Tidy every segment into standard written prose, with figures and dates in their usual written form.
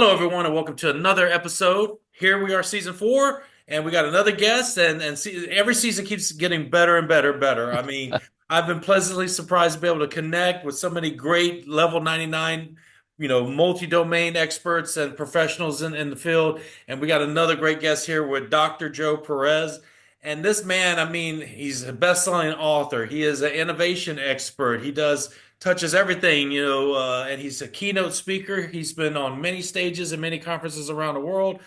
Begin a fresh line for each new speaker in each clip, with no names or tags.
Hello, everyone, and welcome to another episode. Here we are, season four, and we got another guest, every season keeps getting better and better and better. I mean, I've been pleasantly surprised to be able to connect with so many great level 99, multi-domain experts and professionals in the field. And we got another great guest here with Dr. Joe Perez. And this man, I mean, he's a best-selling author. He is an innovation expert. He does touches everything, and he's a keynote speaker. He's been on many stages and many conferences around the world.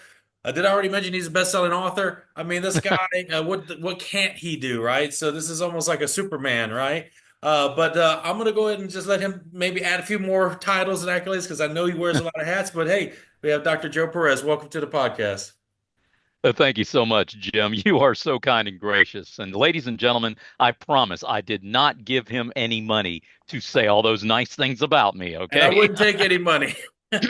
Did I already mention he's a best-selling author? I mean, this guy, what can't he do, right? So this is almost like a Superman, right? But I'm gonna go ahead and just let him maybe add a few more titles and accolades because I know he wears a lot of hats. But hey, we have Dr. Joe Perez. Welcome to the podcast.
Thank you so much, Jim. You are so kind and gracious. And ladies and gentlemen, I promise I did not give him any money to say all those nice things about me,
And I
okay?
wouldn't take any money.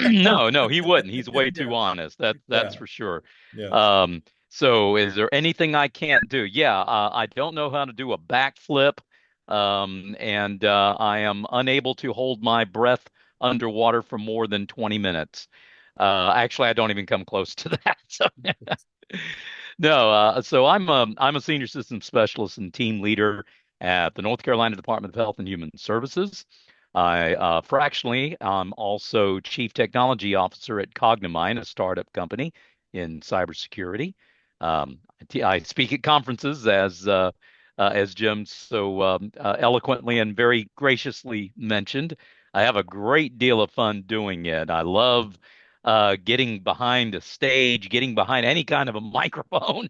No, no, he wouldn't. He's way too
Yeah,
honest. That's
yeah,
for sure.
yeah.
So is there anything I can't do? Yeah, I don't know how to do a backflip. And I am unable to hold my breath underwater for more than 20 minutes. Actually, I don't even come close to that. So no, so I'm a senior systems specialist and team leader at the North Carolina Department of Health and Human Services. I fractionally I'm also chief technology officer at Cognimine, a startup company in cybersecurity. I speak at conferences as Jim so eloquently and very graciously mentioned. I have a great deal of fun doing it. I love getting behind a stage, getting behind any kind of a microphone,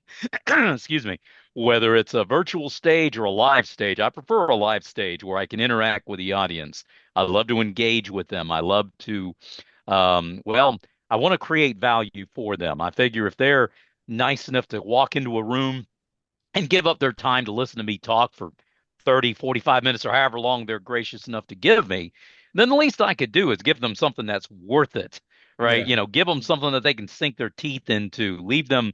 excuse me, whether it's a virtual stage or a live stage. I prefer a live stage where I can interact with the audience. I love to engage with them. I love to, well, I want to create value for them. I figure if they're nice enough to walk into a room and give up their time to listen to me talk for 30, 45 minutes or however long they're gracious enough to give me, then the least I could do is give them something that's worth it, right?
Yeah.
You know, give them something that they can sink their teeth into, leave them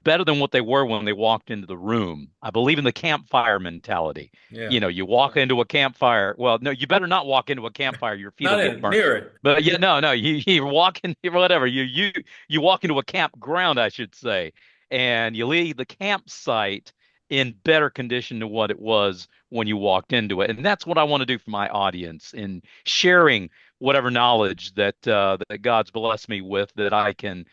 better than what they were when they walked into the room. I believe in the campfire mentality.
Yeah.
You know, you walk into a campfire. Well, no, you better not walk into a campfire. Your feet will
Not
get
in
burnt.
near it.
But yeah, no, no, you walk in whatever you walk into a campground, I should say, and you leave the campsite in better condition than what it was when you walked into it. And that's what I want to do for my audience in sharing whatever knowledge that God's blessed me with that I can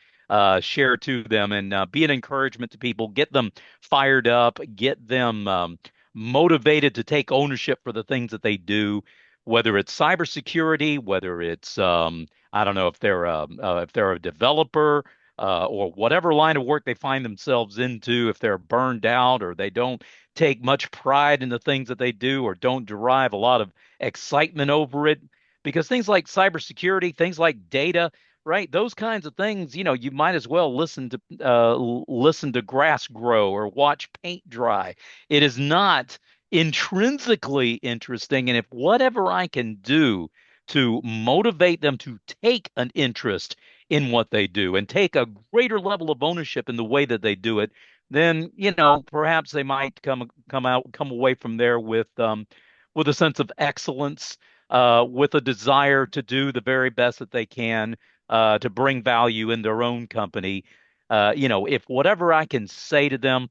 share to them and be an encouragement to people, get them fired up, get them motivated to take ownership for the things that they do, whether it's cybersecurity, whether it's I don't know if they're a developer or whatever line of work they find themselves into, if they're burned out or they don't take much pride in the things that they do or don't derive a lot of excitement over it. Because things like cybersecurity, things like data, right? Those kinds of things, you know, you might as well listen to grass grow or watch paint dry. It is not intrinsically interesting, and if whatever I can do to motivate them to take an interest in what they do and take a greater level of ownership in the way that they do it, then you know perhaps they might come away from there with a sense of excellence, with a desire to do the very best that they can to bring value in their own company. You know, if whatever I can say to them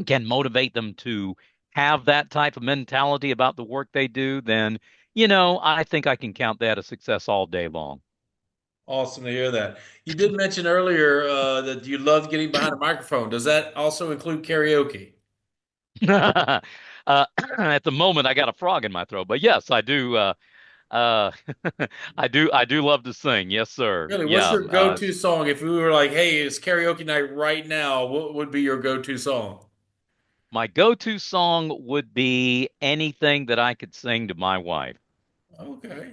can motivate them to have that type of mentality about the work they do, then you know I think I can count that a success all day long.
Awesome to hear that. You did mention earlier that you love getting behind a microphone. Does that also include karaoke?
At the moment, I got a frog in my throat, but yes, I do. Uh, I do love to sing. Yes, sir.
Really, what's
Yeah.
your go-to song? If we were like, hey, it's karaoke night right now, what would be your go-to song?
My go-to song would be anything that I could sing to my wife.
Okay.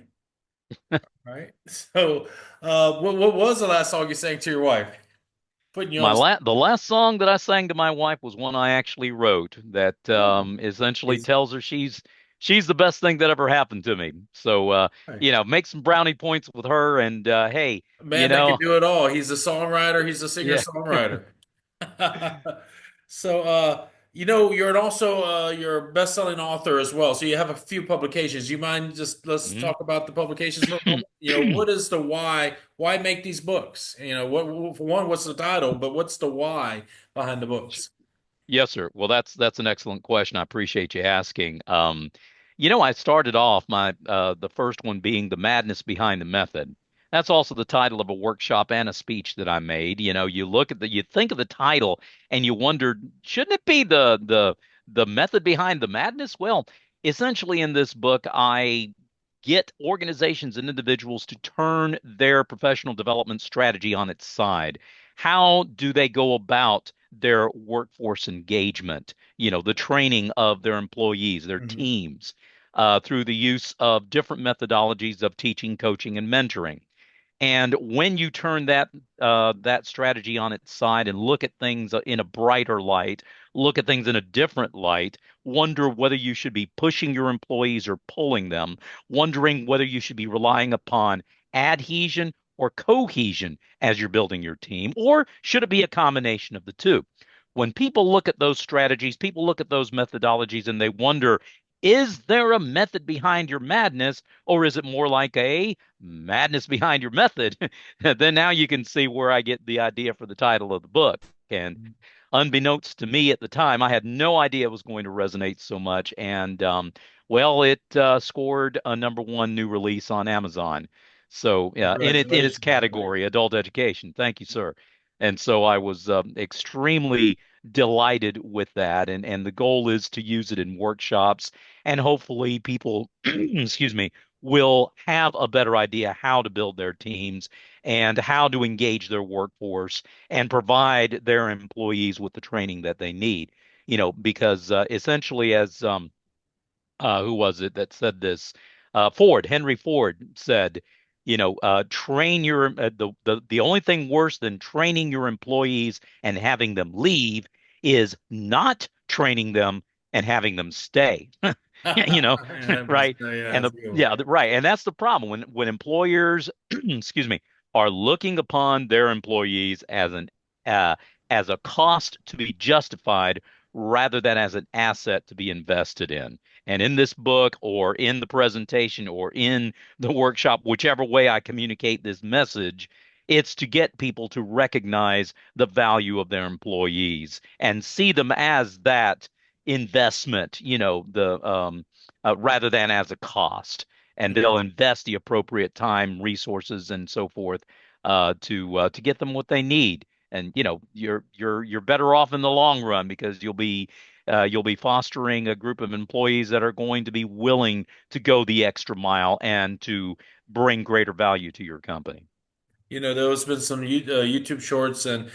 All right. So, what was the last song you sang to your wife? Putting you on
The last song that I sang to my wife was one I actually wrote that
oh,
essentially
is
tells her she's the best thing that ever happened to me. So
right.
you know, make some brownie points with her, and hey,
A
you
man that can
know,
do it all. He's a songwriter, he's a
yeah.
singer-songwriter. So, you're a best-selling author as well. So you have a few publications. You mind just let's
Mhm.
talk about the publications for a moment? What is the why? Why make these books? For one, what's the title, but what's the why behind the books?
Yes, sir. Well, that's an excellent question. I appreciate you asking. I started off my the first one being the madness behind the method. That's also the title of a workshop and a speech that I made. You think of the title and you wonder, shouldn't it be the method behind the madness? Well, essentially in this book, I get organizations and individuals to turn their professional development strategy on its side. How do they go about their workforce engagement, the training of their employees, their
Mhm.
teams, through the use of different methodologies of teaching, coaching, and mentoring. And when you turn that strategy on its side and look at things in a brighter light, look at things in a different light, wonder whether you should be pushing your employees or pulling them, wondering whether you should be relying upon adhesion or cohesion as you're building your team, or should it be a combination of the two? When people look at those strategies, people look at those methodologies and they wonder, is there a method behind your madness, or is it more like a madness behind your method? Then now you can see where I get the idea for the title of the book. And unbeknownst to me at the time, I had no idea it was going to resonate so much. And well, it scored a #1 new release on Amazon. So yeah, in its
Congratulations.
category, adult education. Thank you, sir. And so I was extremely delighted with that. And the goal is to use it in workshops, and hopefully people, excuse me, will have a better idea how to build their teams and how to engage their workforce and provide their employees with the training that they need. Because essentially, as who was it that said this? Henry Ford said, train your the only thing worse than training your employees and having them leave is not training them and having them stay. you know,
Yeah,
right?
yeah,
And
that's
the
a good one.
yeah, right. And that's the problem when employers, excuse me, are looking upon their employees uh, as a cost to be justified rather than as an asset to be invested in. And in this book, or in the presentation, or in the workshop, whichever way I communicate this message, it's to get people to recognize the value of their employees and see them as that investment, the rather than as a cost. And they'll invest the appropriate time, resources, and so forth to get them what they need. And you're better off in the long run because you'll be fostering a group of employees that are going to be willing to go the extra mile and to bring greater value to your company.
There's been some YouTube shorts and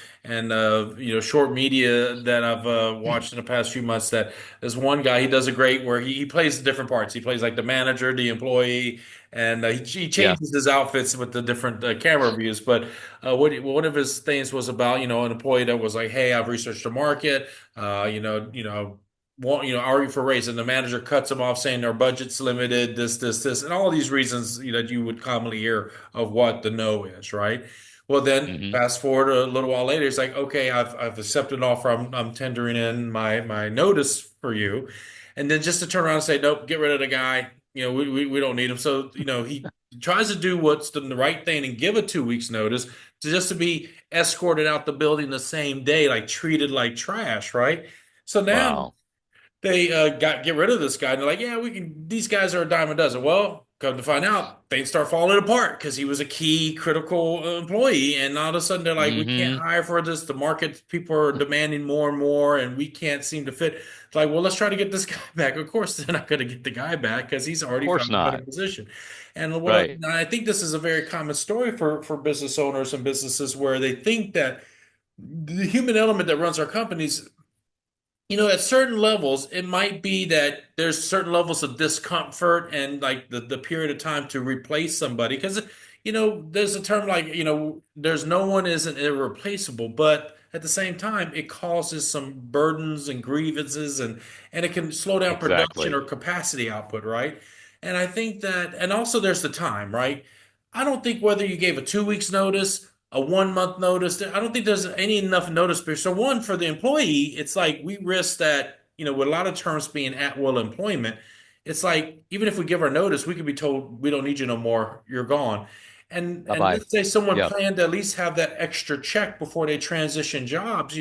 short media that I've watched in the past few months. That there's one guy, he does a great where he plays different parts. He plays like the manager, the employee, and he
Yeah.
changes his outfits with the different camera views. But one of his things was about an employee that was like, "Hey, I've researched the market. Are you for raise?" And the manager cuts him off, saying their budget's limited, this, and all these reasons that you would commonly hear of what the no is, right? Well, then
Hmm.
fast forward a little while later, it's like, okay, I've accepted an offer. I'm tendering in my notice for you, and then just to turn around and say, nope, get rid of the guy. We don't need him. So he tries to do what's the right thing and give a 2 weeks notice to just to be escorted out the building the same day, like treated like trash, right? So now
Wow.
they get rid of this guy. And they're like, yeah, we can. These guys are a dime a dozen. Well, come to find out, they start falling apart because he was a key critical employee. And all of a sudden, they're like, we can't
Hmm.
hire for this. The market people are demanding more and more, and we can't seem to fit. It's like, well, let's try to get this guy back. Of course, they're not going to get the guy back because he's
Of
already
course
found a better
not.
position. And
Right.
I think this is a very common story for business owners and businesses where they think that the human element that runs our companies, at certain levels, it might be that there's certain levels of discomfort and like the period of time to replace somebody. Because, there's a term like, there's no one isn't irreplaceable, but at the same time, it causes some burdens and grievances and it can slow down production
Exactly.
or capacity output, right? And I think that, and also there's the time, right? I don't think whether you gave a 2 weeks notice a 1 month notice. I don't think there's any enough notice period. So one for the employee, it's like we risk that, with a lot of terms being at will employment, it's like even if we give our notice, we could be told we don't need you no more, you're gone. And
Bye-bye.
let's say someone
Yep.
planned to at least have that extra check before they transition jobs,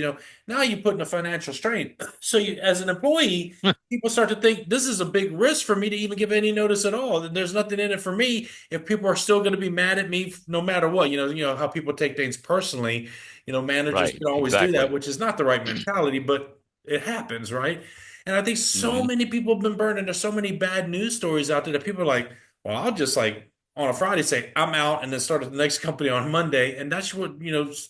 now you put in a financial strain. So you, as an employee, people start to think this is a big risk for me to even give any notice at all. There's nothing in it for me if people are still going to be mad at me no matter what. You know how people take things personally. Managers
Right.
can always do that,
Exactly.
which is not the right mentality, but it happens, right? And I think so
Hmm.
many people have been burned, and there's so many bad news stories out there that people are like, well, I'll just like on a Friday say I'm out and then start at the next company on Monday. And that's what,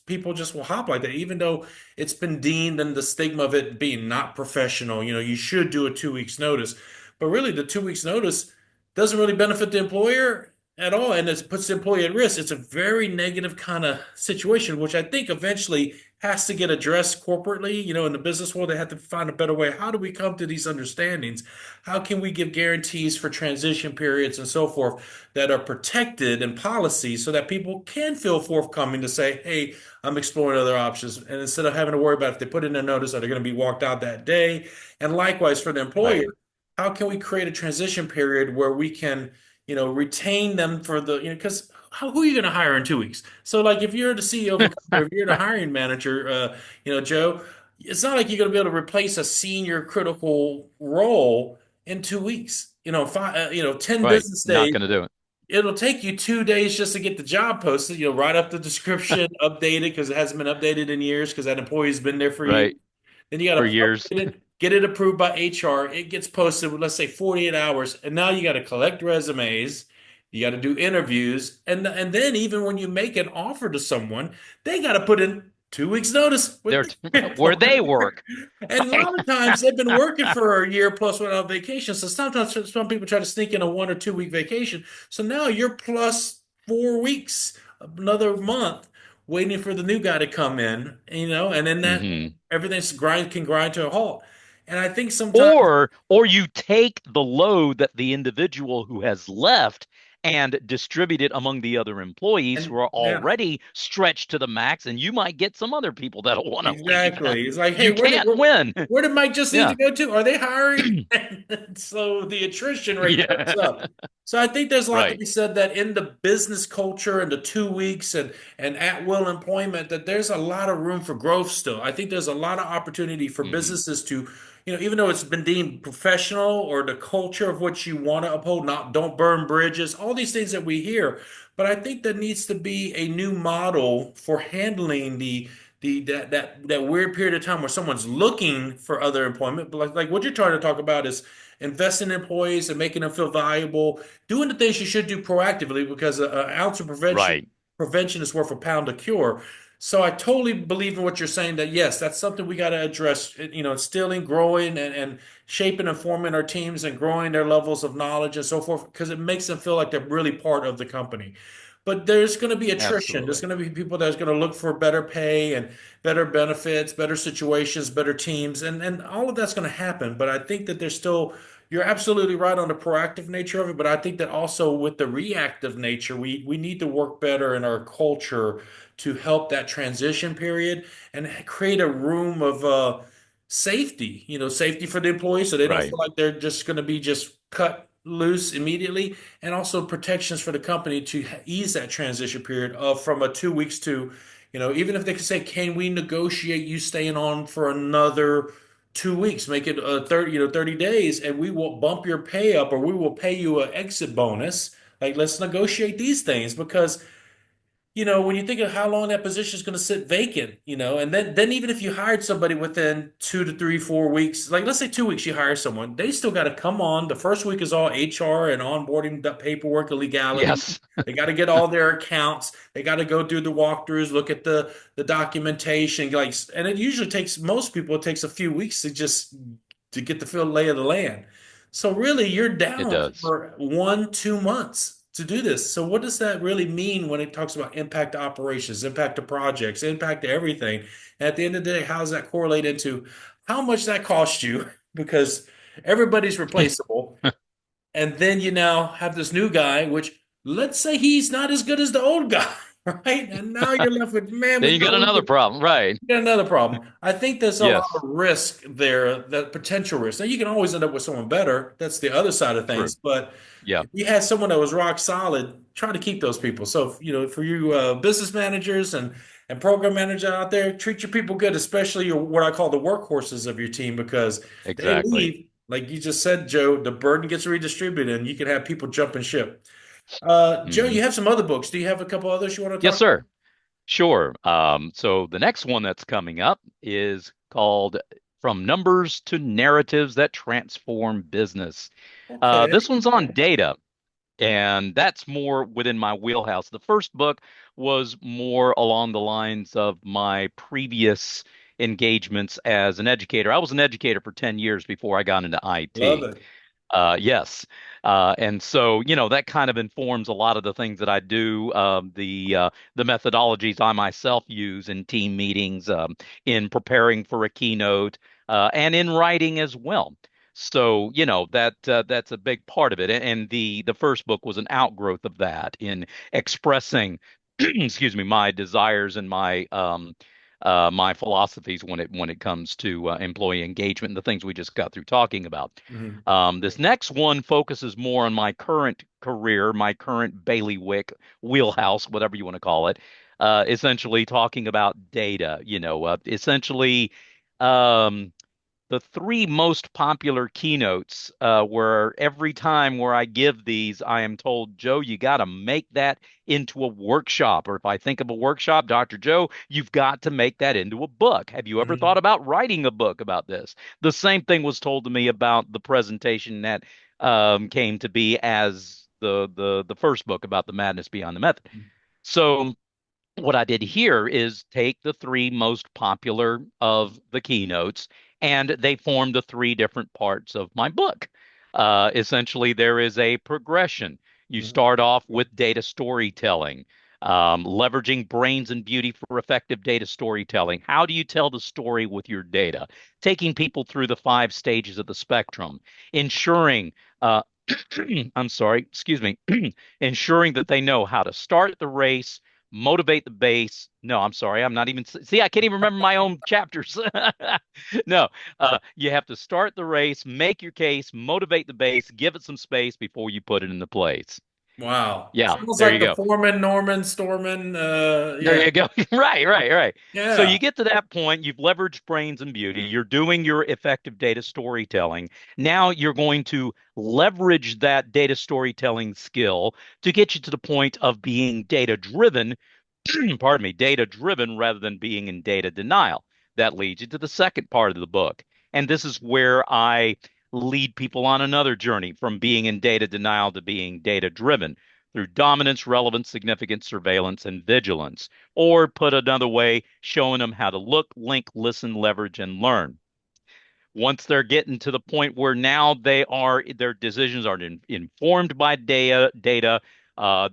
people just will hop like that, even though it's been deemed and the stigma of it being not professional. You should do a 2 weeks notice. But really, the 2 weeks notice doesn't really benefit the employer at all. And it puts the employee at risk. It's a very negative kind of situation, which I think eventually has to get addressed corporately. In the business world, they have to find a better way. How do we come to these understandings? How can we give guarantees for transition periods and so forth that are protected in policy so that people can feel forthcoming to say, hey, I'm exploring other options. And instead of having to worry about if they put in a notice, are they going to be walked out that day? And likewise for the employer,
Right.
how can we create a transition period where we can, retain them for the, because who are you going to hire in 2 weeks? So, like, if you're the CEO of a company, or if you're the hiring manager, Joe, it's not like you're going to be able to replace a senior critical role in 2 weeks. 10
Right.
business
Not
days.
going to do it.
It'll take you 2 days just to get the job posted. Write up the description, update it because it hasn't been updated in years because that employee's been there for years.
Right.
Then you got
For
to
years.
update it, get it approved by HR. It gets posted with, let's say, 48 hours. And now you got to collect resumes. You got to do interviews. And then even when you make an offer to someone, they got to put in 2 weeks notice with
They're
the
where they
employer.
work.
And a
Right.
lot of times they've been working for a year plus without vacation. So sometimes some people try to sneak in a 1 or 2 week vacation. So now you're plus 4 weeks, another month, waiting for the new guy to come in, and then that
Hmm.
everything's can grind to a halt. And I think sometimes
Or you take the load that the individual who has left and distribute it among the other employees who
and
are
yeah.
already stretched to the max, and you might get some other people that'll want to leave.
Exactly. It's like, hey,
You can't win.
where did Mike just need to
Yeah.
go to? Are they hiring? So the attrition rate goes
Yeah.
up. So I think there's a lot to
Right.
be said that in the business culture and the 2 weeks and at will employment, that there's a lot of room for growth still. I think there's a lot of opportunity for
Hmm.
businesses to, even though it's been deemed professional or the culture of what you want to uphold, not don't burn bridges, all these things that we hear. But I think there needs to be a new model for handling that weird period of time where someone's looking for other employment. But like what you're trying to talk about is investing in employees and making them feel valuable, doing the things you should do proactively because an ounce of
Right.
prevention is worth a pound of cure. So I totally believe in what you're saying that yes, that's something we got to address, instilling, growing and shaping and forming our teams and growing their levels of knowledge and so forth because it makes them feel like they're really part of the company. But there's going to be attrition. There's
Absolutely.
going to be people that's going to look for better pay and better benefits, better situations, better teams, and all of that's going to happen. But I think that there's still, you're absolutely right on the proactive nature of it. But I think that also with the reactive nature, we need to work better in our culture to help that transition period and create a room of safety, safety for the employees so they don't
Right.
feel like they're just going to be just cut loose immediately, and also protections for the company to ease that transition period of from a 2 weeks to, even if they could say, can we negotiate you staying on for another 2 weeks, make it 30 days, and we will bump your pay up or we will pay you an exit bonus. Like, let's negotiate these things because when you think of how long that position is going to sit vacant, and then even if you hired somebody within 2 to 3, 4 weeks, like let's say 2 weeks, you hire someone, they still got to come on. The first week is all HR and onboarding paperwork and legality.
Yes.
They got to get all their accounts. They got to go through the walkthroughs, look at the documentation, like, and it usually takes most people, it takes a few weeks to get the full lay of the land. So really, you're
It
down
does.
for 1, 2 months to do this. So what does that really mean when it talks about impact to operations, impact to projects, impact to everything? And at the end of the day, how does that correlate into how much that cost you? Because everybody's replaceable. And then you now have this new guy, which let's say he's not as good as the old guy. right? And now you're left with man
Then
with
you got
no
another
income.
problem, right?
Got another problem. I think there's a lot of
Yes,
risk there, that potential risk. Now you can always end up with someone better. That's the other side of
true.
things. But
Yeah,
if you had someone that was rock solid, try to keep those people. So, for you business managers and program managers out there, treat your people good, especially what I call the workhorses of your team, because they
exactly.
leave, like you just said, Joe, the burden gets redistributed and you can have people jumping ship. Joe,
Hmm.
you have some other books. Do you have a couple others you want to
Yes,
talk about?
sir. Sure. So the next one that's coming up is called From Numbers to Narratives That Transform Business. This
Okay.
one's on data, and that's more within my wheelhouse. The first book was more along the lines of my previous engagements as an educator. I was an educator for 10 years before I got into
Love
IT.
it.
Yes. And so, that kind of informs a lot of the things that I do, the methodologies I myself use in team meetings, in preparing for a keynote, and in writing as well. So, that's a big part of it. And the first book was an outgrowth of that in expressing, excuse me, my desires and my philosophies when it comes to employee engagement and the things we just got through talking about.
Mhm.
This next one focuses more on my current career, my current bailiwick, wheelhouse, whatever you want to call it. Essentially talking about data. Essentially, um, the three most popular keynotes, where every time where I give these, I am told, Joe, you got to make that into a workshop. Or if I think of a workshop, Dr. Joe, you've got to make that into a book. Have you ever thought
Mhm.
about writing a book about this? The same thing was told to me about the presentation that came to be as the first book about the madness beyond the method. So what I did here is take the three most popular of the keynotes, and they form the three different parts of my book. Essentially, there is a progression. You
Mhm.
start off with data storytelling, leveraging brains and beauty for effective data storytelling. How do you tell the story with your data? Taking people through the five stages of the spectrum, ensuring, I'm sorry, excuse me, ensuring that they know how to start the race, motivate the base. No, I'm sorry. I'm not even, see, I can't even remember my own chapters. No, you have to start the race, make your case, motivate the base, give it some space before you put it into place.
Wow.
Yeah,
Sounds
there
like
you
the
go.
Foreman, Norman, Storman.
There
Yeah.
you go. Right, right, right. So
Yeah.
you get to that point, you've leveraged brains and beauty, you're doing your effective data storytelling. Now you're going to leverage that data storytelling skill to get you to the point of being data driven, pardon me, data driven rather than being in data denial. That leads you to the second part of the book. And this is where I lead people on another journey from being in data denial to being data driven through dominance, relevance, significance, surveillance, and vigilance. Or put another way, showing them how to look, link, listen, leverage, and learn. Once they're getting to the point where now their decisions are informed by data,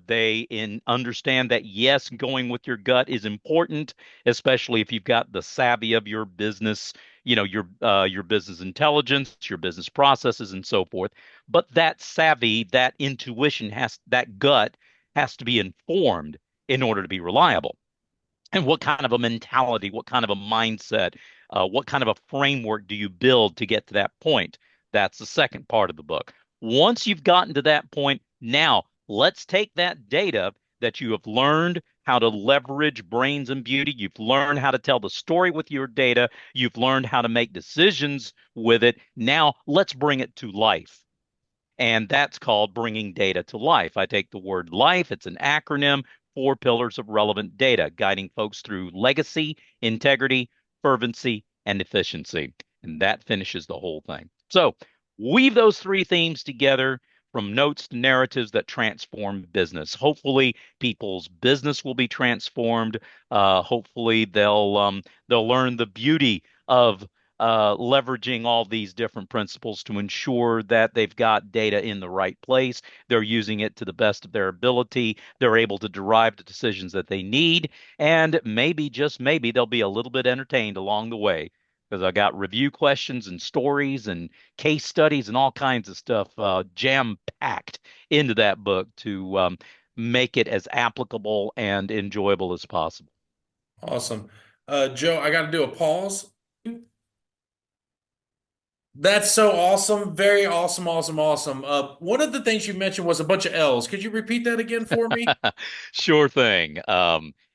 they understand that yes, going with your gut is important, especially if you've got the savvy of your business, your business intelligence, your business processes, and so forth. But that savvy, that intuition that gut has to be informed in order to be reliable. And what kind of a mentality, what kind of a mindset, what kind of a framework do you build to get to that point? That's the second part of the book. Once you've gotten to that point, now let's take that data that you have learned how to leverage brains and beauty. You've learned how to tell the story with your data. You've learned how to make decisions with it. Now let's bring it to life. And that's called bringing data to life. I take the word life, it's an acronym, four pillars of relevant data, guiding folks through legacy, integrity, fervency, and efficiency. And that finishes the whole thing. So weave those three themes together from notes to narratives that transform business. Hopefully, people's business will be transformed. Hopefully, they'll learn the beauty of leveraging all these different principles to ensure that they've got data in the right place. They're using it to the best of their ability. They're able to derive the decisions that they need. And maybe, just maybe, they'll be a little bit entertained along the way because I got review questions and stories and case studies and all kinds of stuff jam packed into that book make it as applicable and enjoyable as possible.
Awesome. Joe, I got to do a pause. That's so awesome. Very awesome, awesome, awesome. One of the things you mentioned was a bunch of L's. Could you repeat that again for me?
Sure thing.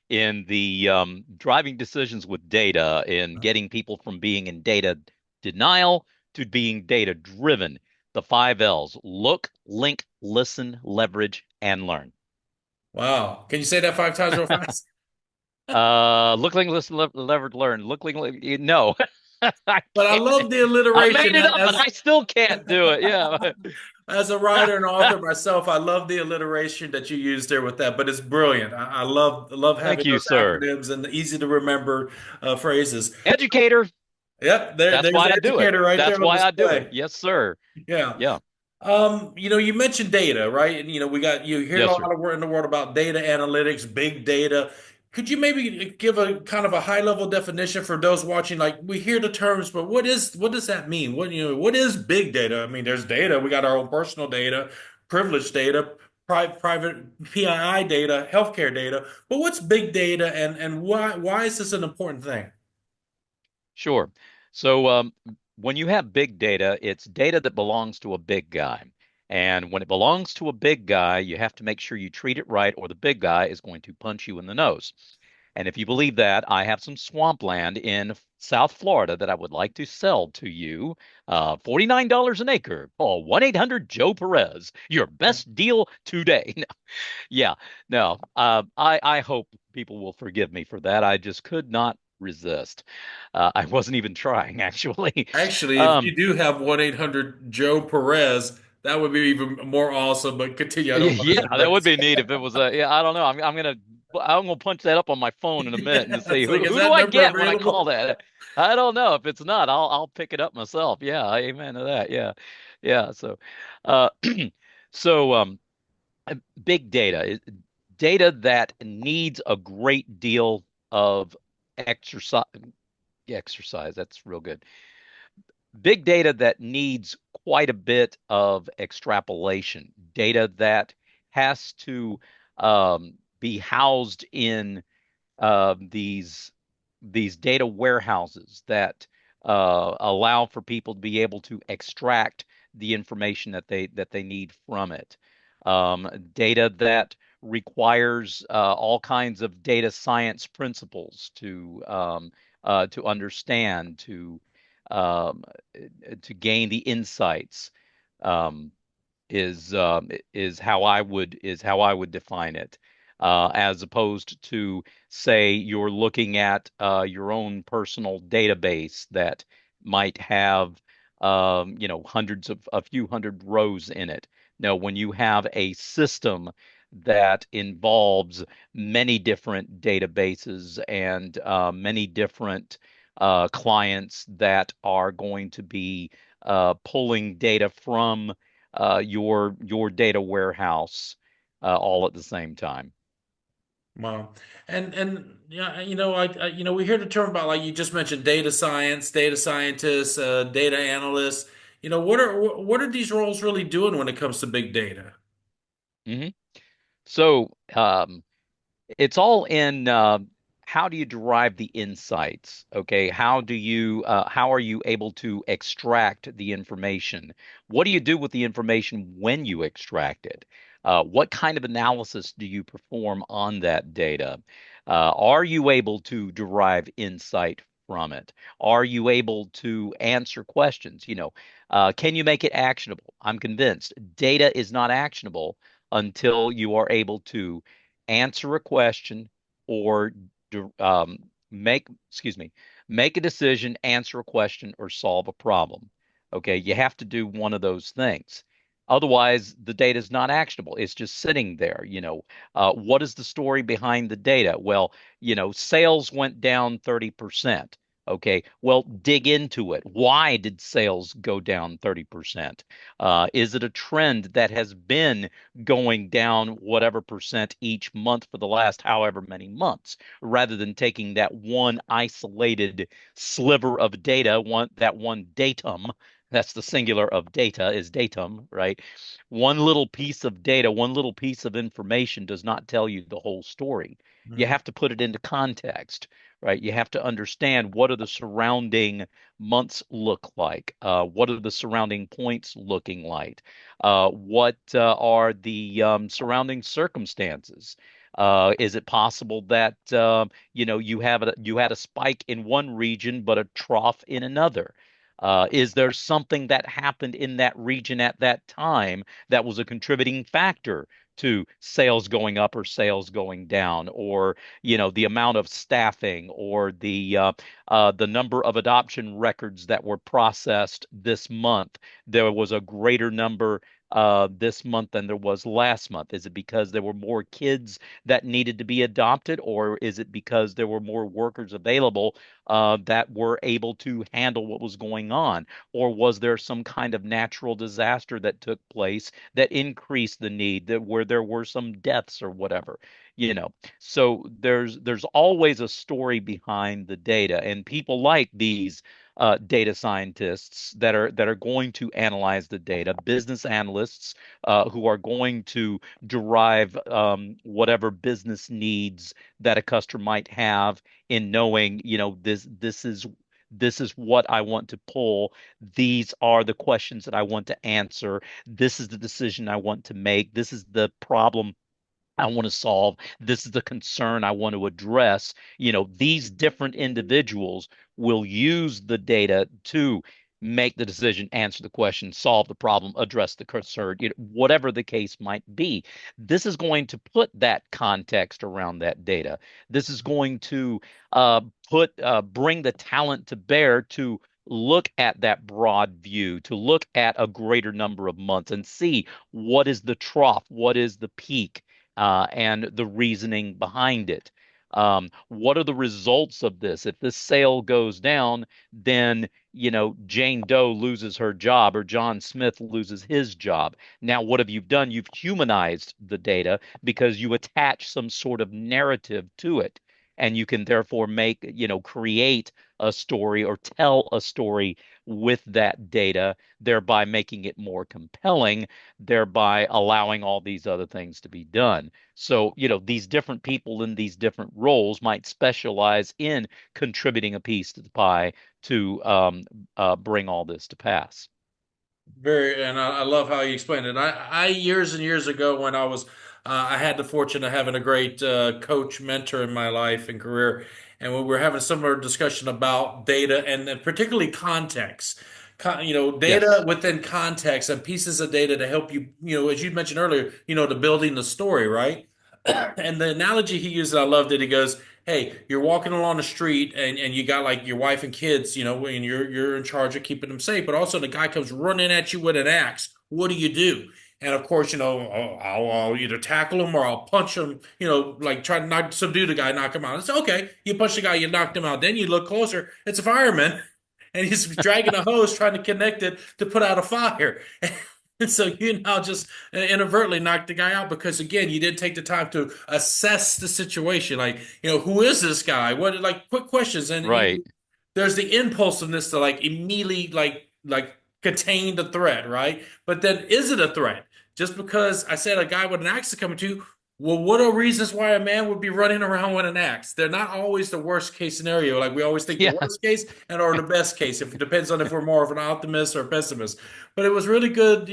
In the driving decisions with data, in getting people from being in data denial to being data driven, the five L's: look, link, listen, leverage, and learn.
Wow. Can you say that 5 times real fast?
Look, link, listen, leverage, learn. Look, link, no, I
But I
can't.
love the
I made
alliteration
it up, but
as
I still can't do it. Yeah.
as a writer and author myself. I love the alliteration that you used there with that, but it's brilliant. I love having
Thank you,
those
sir.
acronyms and the easy to remember phrases.
Educator.
Yep,
That's
there's
why
the
I do it.
educator right
That's
there on
why I do it.
display.
Yes, sir.
Yeah.
Yeah.
You mentioned data, right? And you hear a
Yes, sir.
lot of word in the world about data analytics, big data. Could you maybe give a kind of a high level definition for those watching? Like we hear the terms, but what does that mean? What is big data? I mean, there's data. We got our own personal data, privileged data, private PII data, healthcare data. But what's big data and why is this an important thing?
Sure. So when you have big data, it's data that belongs to a big guy. And when it belongs to a big guy, you have to make sure you treat it right, or the big guy is going to punch you in the nose. And if you believe that, I have some swampland in South Florida that I would like to sell to you. $49 an acre. Call 1-800 Joe Perez. Your best deal today. Yeah, no, I hope people will forgive me for that. I just could not resist. I wasn't even trying, actually.
Actually, if
Um,
you do have 1-800 Joe Perez, that would be even more awesome. But continue. I don't want
yeah,
to
that would
interrupt
be neat if it was a. Yeah, I don't know. I'm gonna punch that up on my phone in a
you.
minute and
Yeah,
just say
it's like, is
who do
that
I
number
get when I call
available?
that? I don't know. If it's not, I'll pick it up myself. Yeah, amen to that. Yeah, yeah. Uh, so big data that needs a great deal of exercise. Exercise. That's real good. Big data that needs quite a bit of extrapolation, data that has to be housed in these data warehouses that allow for people to be able to extract the information that they need from it. Data that requires all kinds of data science principles to understand, um, to gain the insights. Um, is how I would define it, as opposed to, say, you're looking at your own personal database that might have hundreds of a few hundred rows in it. No, when you have a system that involves many different databases and many different clients that are going to be pulling data from your data warehouse all at the same time.
Wow. And yeah, we hear the term about like you just mentioned data science, data scientists, data analysts. What are these roles really doing when it comes to big data?
hmm So it's all in how do you derive the insights? Okay, how are you able to extract the information? What do you do with the information when you extract it? What kind of analysis do you perform on that data? Are you able to derive insight from it? Are you able to answer questions? Can you make it actionable? I'm convinced data is not actionable until you are able to answer a question or make a decision, answer a question, or solve a problem. Okay, you have to do one of those things. Otherwise, the data is not actionable. It's just sitting there. What is the story behind the data? Well, sales went down 30%. Okay, well, dig into it. Why did sales go down 30%? Is it a trend that has been going down whatever percent each month for the last however many months, rather than taking that one isolated sliver of data, that one datum, That's the singular of data is datum, right? One little piece of data, one little piece of information does not tell you the whole story. You
Mhm.
have to put it into context, right? You have to understand what are the surrounding months look like? What are the surrounding points looking like? What are the surrounding circumstances? Is it possible that you had a spike in one region but a trough in another? Is there something that happened in that region at that time that was a contributing factor to sales going up or sales going down, or the amount of staffing, or the number of adoption records that were processed this month? There was a greater number this month than there was last month. Is it because there were more kids that needed to be adopted, or is it because there were more workers available that were able to handle what was going on? Or was there some kind of natural disaster that took place that increased the need, that where there were some deaths or whatever? You know, so there's always a story behind the data, and people like these data scientists that are going to analyze the data, business analysts who are going to derive whatever business needs that a customer might have in knowing, this is what I want to pull. These are the questions that I want to answer. This is the decision I want to make. This is the problem I want to solve. This is the concern I want to address. These different individuals will use the data to make the decision, answer the question, solve the problem, address the concern, whatever the case might be. This is going to put that context around that data. This is going to bring the talent to bear to look at that broad view, to look at a greater number of months and see what is the trough, what is the peak, and the reasoning behind it. What are the results of this? If this sale goes down, then Jane Doe loses her job or John Smith loses his job. Now, what have you done? You've humanized the data because you attach some sort of narrative to it, and you can therefore create a story or tell a story with that data, thereby making it more compelling, thereby allowing all these other things to be done. So, these different people in these different roles might specialize in contributing a piece to the pie to bring all this to pass.
Very, and I love how you explained it. I years and years ago when I had the fortune of having a great coach mentor in my life and career, and we were having a similar discussion about data and particularly context. Data
Yes.
within context and pieces of data to help you, as you mentioned earlier, to building the story, right? And the analogy he used, I loved it. He goes, "Hey, you're walking along the street and you got like your wife and kids, and you're in charge of keeping them safe. But also the guy comes running at you with an axe. What do you do?" And of course, I'll either tackle him or I'll punch him, like try to knock subdue the guy, knock him out. It's okay. You punch the guy, you knocked him out. Then you look closer, it's a fireman, and he's dragging a hose trying to connect it to put out a fire. And so you now just inadvertently knocked the guy out because again, you didn't take the time to assess the situation. Like, who is this guy? What like quick questions. And
Right.
there's the impulsiveness to like immediately like contain the threat, right? But then is it a threat? Just because I said a guy with an axe is coming to you, well, what are reasons why a man would be running around with an axe? They're not always the worst case scenario. Like we always think the
Yeah.
worst case and or the best case. If it depends on if we're more of an optimist or a pessimist. But it was really good,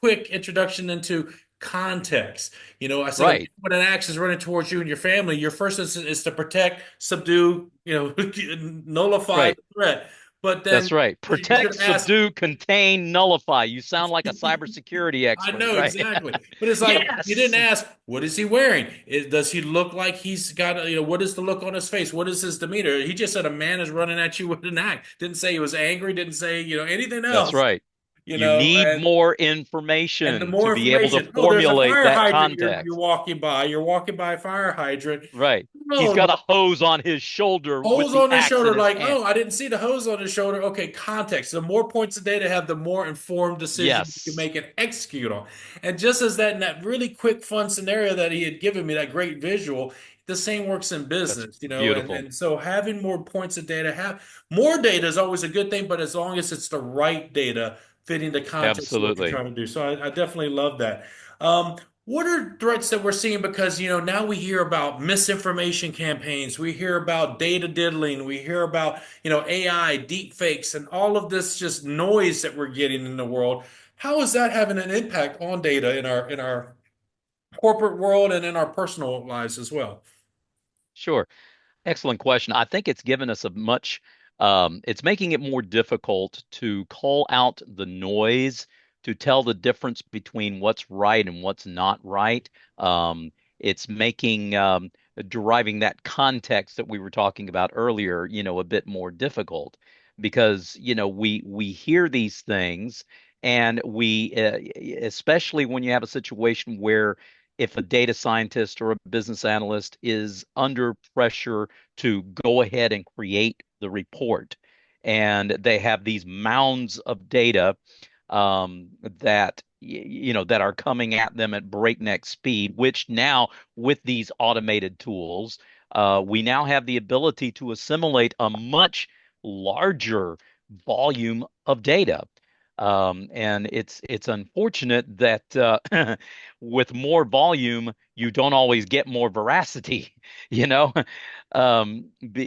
quick introduction into context. I said a man
Right.
with an axe is running towards you and your family. Your first instinct is to protect, subdue, nullify
Right.
the threat. But
That's
then
right.
you
Protect,
should ask,
subdue, contain, nullify. You sound like a cybersecurity
I
expert,
know
right?
exactly. But it's like you didn't
Yes.
ask, what is he wearing? Does he look like he's got, what is the look on his face? What is his demeanor? He just said a man is running at you with an axe. Didn't say he was angry, didn't say, anything
That's
else.
right.
you
You
know,
need
and
more
and the
information to
more
be able to
information, oh, there's a
formulate
fire
that
hydrant you're
context.
walking by. You're walking by a fire hydrant.
Right. He's
Oh,
got a hose on his shoulder with
hose
the
on his
axe in
shoulder,
his
like,
hand.
oh, I didn't see the hose on his shoulder. Okay, context. The more points of data have, the more informed decision you can
Yes,
make and execute on. And just as that in that really quick, fun scenario that he had given me, that great visual, the same works in
that's
business, and
beautiful.
so having more points of data, have more data is always a good thing, but as long as it's the right data fitting the context of what you're
Absolutely.
trying to do. So I definitely love that. Um, what are threats that we're seeing? Because, now we hear about misinformation campaigns, we hear about data diddling, we hear about, AI, deep fakes, and all of this just noise that we're getting in the world. How is that having an impact on data in our corporate world and in our personal lives as well?
Sure. Excellent question. I think it's given us it's making it more difficult to call out the noise, to tell the difference between what's right and what's not right. It's making deriving that context that we were talking about earlier, a bit more difficult because, we hear these things and especially when you have a situation where if a data scientist or a business analyst is under pressure to go ahead and create the report. And they have these mounds of data that are coming at them at breakneck speed, which now with these automated tools, we now have the ability to assimilate a much larger volume of data. And it's unfortunate that with more volume, you don't always get more veracity, you know,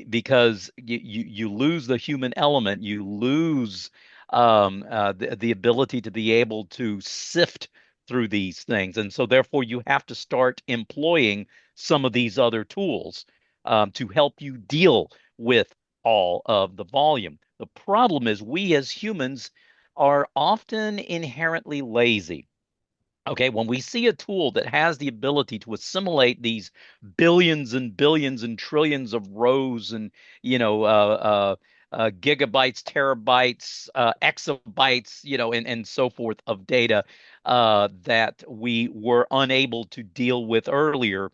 because you lose the human element, you lose the ability to be able to sift through these things, and so therefore you have to start employing some of these other tools to help you deal with all of the volume. The problem is we as humans are often inherently lazy. Okay, when we see a tool that has the ability to assimilate these billions and billions and trillions of rows and gigabytes, terabytes, exabytes, and so forth of data that we were unable to deal with earlier,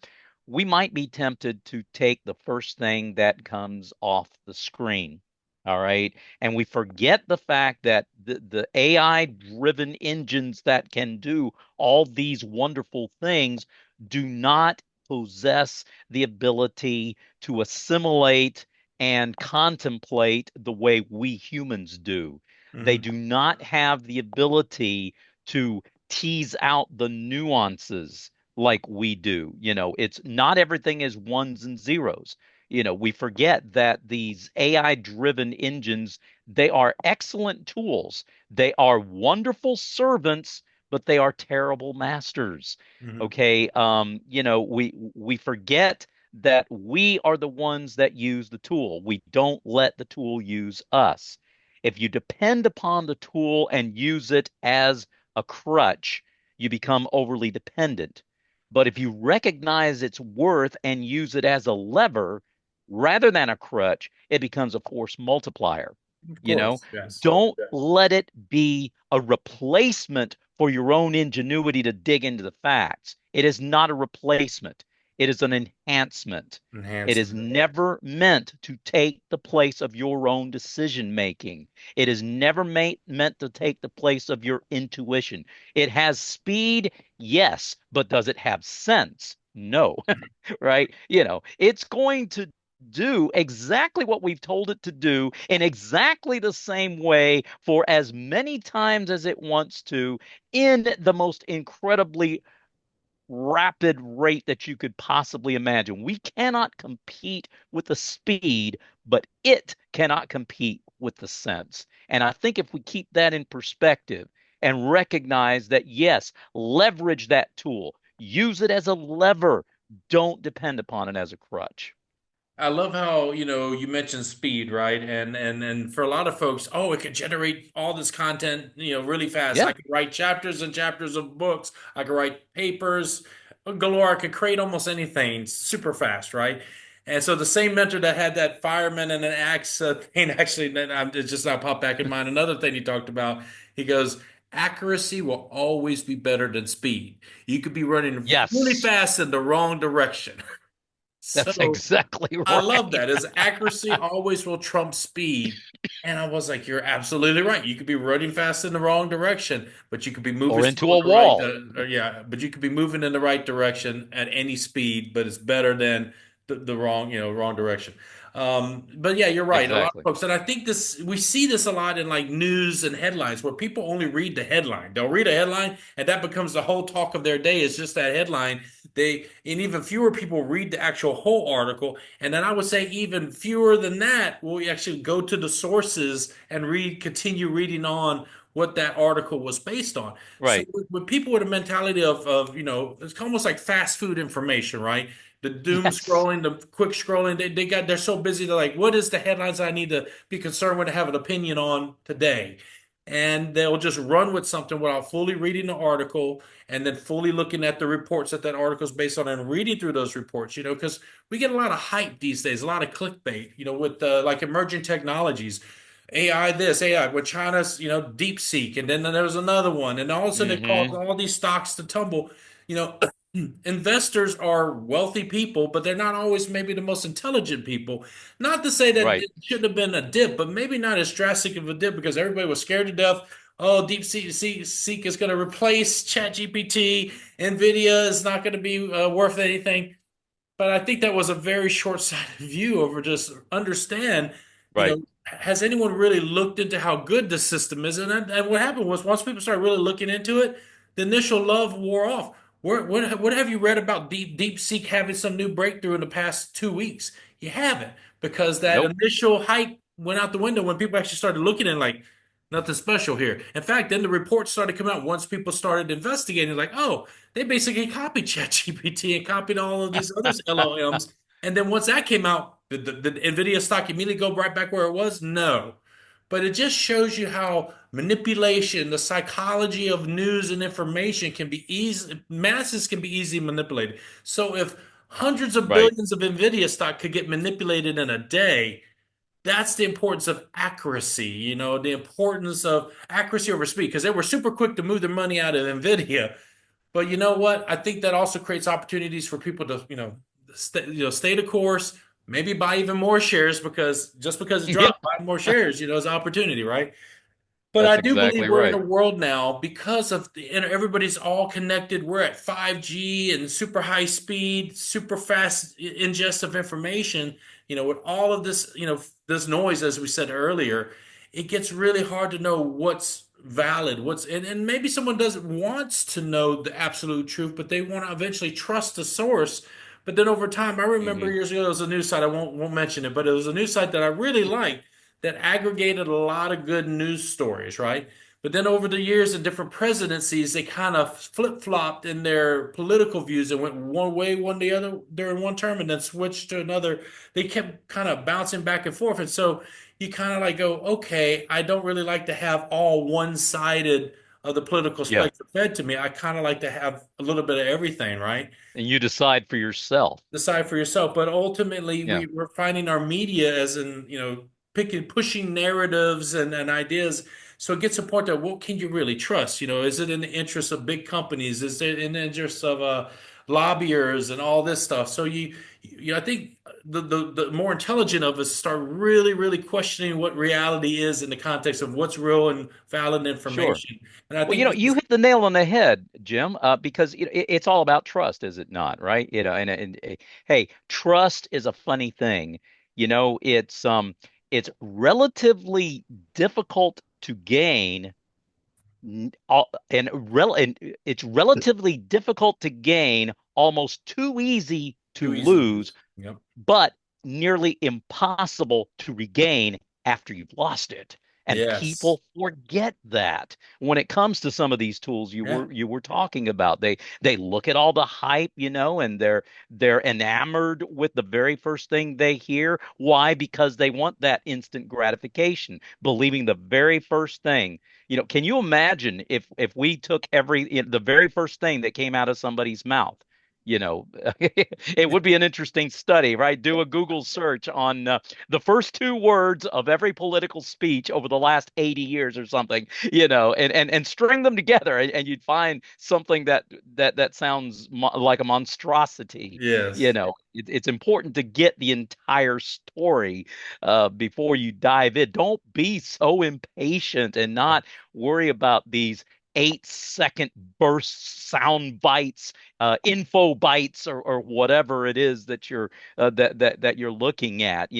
we might be tempted to take the first thing that comes off the screen. All right. And we forget the fact that the AI driven engines that can do all these wonderful things do not possess the ability to assimilate and contemplate the way we humans do. They
Hmm.
do not have the ability to tease out the nuances like we do. It's not everything is ones and zeros. We forget that these AI driven engines, they are excellent tools. They are wonderful servants, but they are terrible masters.
Hmm.
Okay. We forget that we are the ones that use the tool. We don't let the tool use us. If you depend upon the tool and use it as a crutch, you become overly dependent. But if you recognize its worth and use it as a lever rather than a crutch, it becomes a force multiplier.
Of
You know,
course, yes.
don't let it be a replacement for your own ingenuity to dig into the facts. It is not a replacement, it is an enhancement. It is
Enhancement.
never meant to take the place of your own decision making. It is never meant to take the place of your intuition. It has speed, yes, but does it have sense? No, right? It's going to do exactly what we've told it to do in exactly the same way for as many times as it wants to in the most incredibly rapid rate that you could possibly imagine. We cannot compete with the speed, but it cannot compete with the sense. And I think if we keep that in perspective and recognize that, yes, leverage that tool, use it as a lever, don't depend upon it as a crutch.
I love how, you mentioned speed, right? And for a lot of folks, oh, it can generate all this content, really fast. I
Yeah.
could write chapters and chapters of books. I could write papers galore. I could create almost anything super fast, right? And so the same mentor that had that fireman and an axe thing, actually, it just now popped back in mind. Another thing he talked about, he goes, Accuracy will always be better than speed. You could be running really
Yes,
fast in the wrong direction.
that's
So
exactly
I love
right.
that. Is accuracy always will trump speed. And I was like, you're absolutely right. You could be running fast in the wrong direction, but you could be moving
Or
still
into
in
a
the right,
wall.
yeah, but you could be moving in the right direction at any speed, but it's better than the wrong, wrong direction. But yeah, you're right. A lot of
Exactly.
folks, and I think we see this a lot in like news and headlines where people only read the headline. They'll read a headline and that becomes the whole talk of their day. It's just that headline. And even fewer people read the actual whole article. And then I would say even fewer than that will actually go to the sources and continue reading on what that article was based on. So
Right.
with people with a mentality it's almost like fast food information, right? The doom
Yes.
scrolling, the quick scrolling, they're so busy. They're like, what is the headlines I need to be concerned with to have an opinion on today? And they'll just run with something without fully reading the article and then fully looking at the reports that that article is based on and reading through those reports, because we get a lot of hype these days, a lot of clickbait, with like emerging technologies. AI this, AI with China's, deep seek, and then there was another one, and all of a sudden it caused
Hmm.
all these stocks to tumble. You know, investors are wealthy people, but they're not always maybe the most intelligent people. Not to say that
Right.
it shouldn't have been a dip, but maybe not as drastic of a dip because everybody was scared to death. Oh, Seek is going to replace ChatGPT. NVIDIA is not going to be worth anything. But I think that was a very short-sighted view over just understand,
Right.
has anyone really looked into how good the system is? And what happened was once people started really looking into it, the initial love wore off. What have you read about DeepSeek having some new breakthrough in the past 2 weeks? You haven't, because that
Nope.
initial hype went out the window when people actually started looking at like nothing special here. In fact, then the reports started coming out once people started investigating, like, oh, they basically copied ChatGPT and copied all of these other LLMs. And then once that came out, the NVIDIA stock immediately go right back where it was? No. But it just shows you how manipulation, the psychology of news and information can be easy, masses can be easily manipulated. So if hundreds of
Right.
billions of NVIDIA stock could get manipulated in a day, that's the importance of accuracy, the importance of accuracy over speed, because they were super quick to move their money out of NVIDIA. But you know what? I think that also creates opportunities for people to, stay the course, maybe buy even more shares because just because it
Yeah.
dropped, buy more shares, is an opportunity, right? But
That's
I do believe
exactly
we're in a
right.
world now because of everybody's all connected. We're at 5G and super high speed, super fast ingest of information. With all of this, this noise, as we said earlier, it gets really hard to know what's valid, and maybe someone doesn't wants to know the absolute truth, but they want to eventually trust the source. But then over time, I remember
Hmm.
years ago, there was a news site, I won't mention it, but it was a news site that I really liked that aggregated a lot of good news stories, right? But then over the years and different presidencies, they kind of flip-flopped in their political views and went one way, one the other during one term, and then switched to another. They kept kind of bouncing back and forth. And so you kind of like go, okay, I don't really like to have all one-sided of the political
Yeah.
spectrum fed to me. I kind of like to have a little bit of everything, right?
And you decide for yourself.
Decide for yourself. But ultimately,
Yeah.
we're finding our media as in, pushing narratives and ideas. So it gets to a point that what can you really trust? Is it in the interest of big companies? Is it in the interest of lobbyers and all this stuff? So I think the more intelligent of us start really, really questioning what reality is in the context of what's real and valid
Sure.
information. And I
Well,
think this
you
is
hit the nail on the head, Jim, because it's all about trust, is it not? Right? Hey, trust is a funny thing. It's relatively difficult to gain, and it's relatively difficult to gain, almost too easy to
too easy to
lose,
lose. Yep.
but nearly impossible to regain after you've lost it. And
Yes.
people forget that when it comes to some of these tools
Yeah.
you were talking about. They look at all the hype, and they're enamored with the very first thing they hear. Why? Because they want that instant gratification, believing the very first thing. Can you imagine if we took the very first thing that came out of somebody's mouth? It would be an interesting study, right? Do a Google search on the first two words of every political speech over the last 80 years or something, and string them together, and you'd find something that sounds like a monstrosity.
Yes.
It's important to get the entire story before you dive in. Don't be so impatient and not worry about these 8-second burst sound bites, info bites, or whatever it is that you're looking at.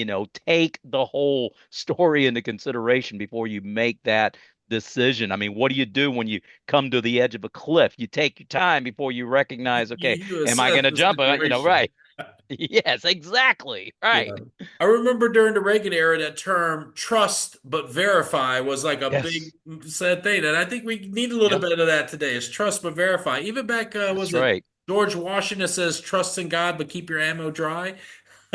Take the whole story into consideration before you make that decision. I mean, what do you do when you come to the edge of a cliff? You take your time before you recognize, okay,
You
am I going
assess
to
the
jump?
situation.
Right. Yes, exactly.
Yeah.
Right.
I remember during the Reagan era, that term trust but verify was like a big
Yes.
said thing. And I think we need a little
Yeah,
bit of that today is trust but verify. Even back, was
that's
it
right.
George Washington says, trust in God, but keep your ammo dry.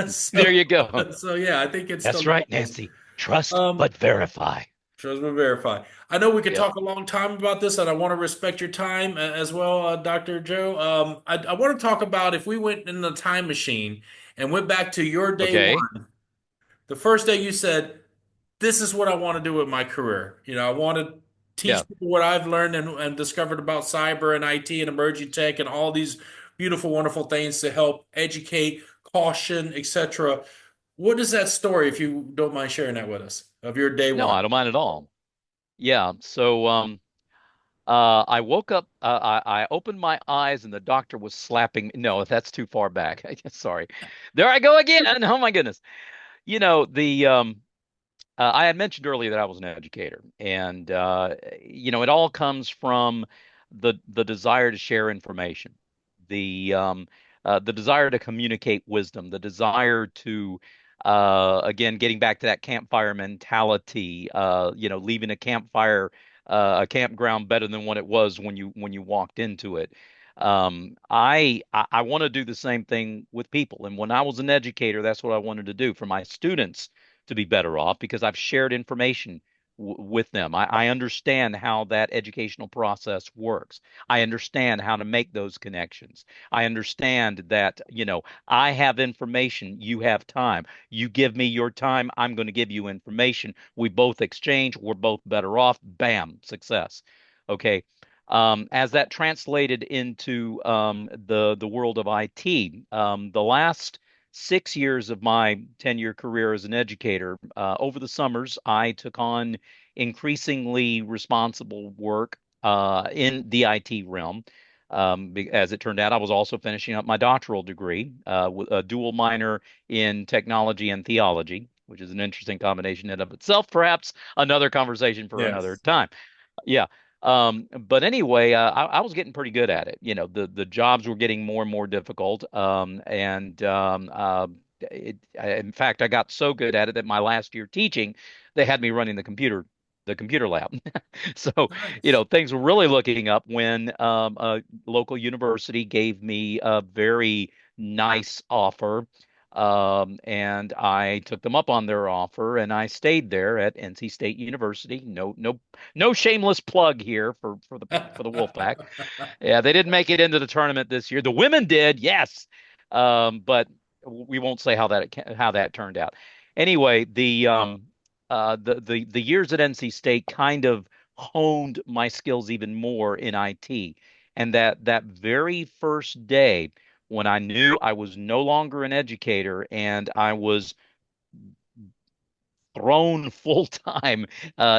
So,
There you go.
so yeah, I think it
That's
still
right,
applies.
Nancy. Trust
Um,
but verify.
Trust but verify. I know we could
Yep.
talk a long time about this, and I want to respect your time as well, Dr. Joe. I want to talk about if we went in the time machine and went back to your day
Okay.
one, the first day you said, this is what I want to do with my career. I want to
Yeah.
teach people what I've learned and discovered about cyber and IT and emerging tech and all these beautiful, wonderful things to help educate, caution, etc. What is that story, if you don't mind sharing that with us, of your day
No,
one?
I don't mind at all. Yeah. So I woke up, I opened my eyes and the doctor was slapping me. No, that's too far back. Sorry. There I go again. Oh my goodness. The I had mentioned earlier that I was an educator, and it all comes from the desire to share information, the desire to communicate wisdom, the desire to again, getting back to that campfire mentality, leaving a campground better than what it was when you walked into it. I want to do the same thing with people, and when I was an educator, that's what I wanted to do for my students to be better off because I've shared information with them. I understand how that educational process works. I understand how to make those connections. I understand that, I have information, you have time. You give me your time, I'm going to give you information. We both exchange, we're both better off. Bam, success. Okay. As that translated into the world of IT, the last 6 years of my 10-year career as an educator, over the summers, I took on increasingly responsible work in the IT realm. As it turned out, I was also finishing up my doctoral degree with a dual minor in technology and theology, which is an interesting combination in of itself. Perhaps another conversation for another
Yes.
time. Yeah. But anyway, I was getting pretty good at it. The jobs were getting more and more difficult. In fact, I got so good at it that my last year teaching, they had me running the computer lab. So,
Nice.
things were really looking up when a local university gave me a very nice offer. And I took them up on their offer, and I stayed there at NC State University. No, no, no shameless plug here for the Wolfpack. Yeah, they didn't make it into the tournament this year. The women did, yes, but we won't say how that turned out. Anyway, the years at NC State kind of honed my skills even more in IT, and that very first day when I knew I was no longer an educator and I was thrown full time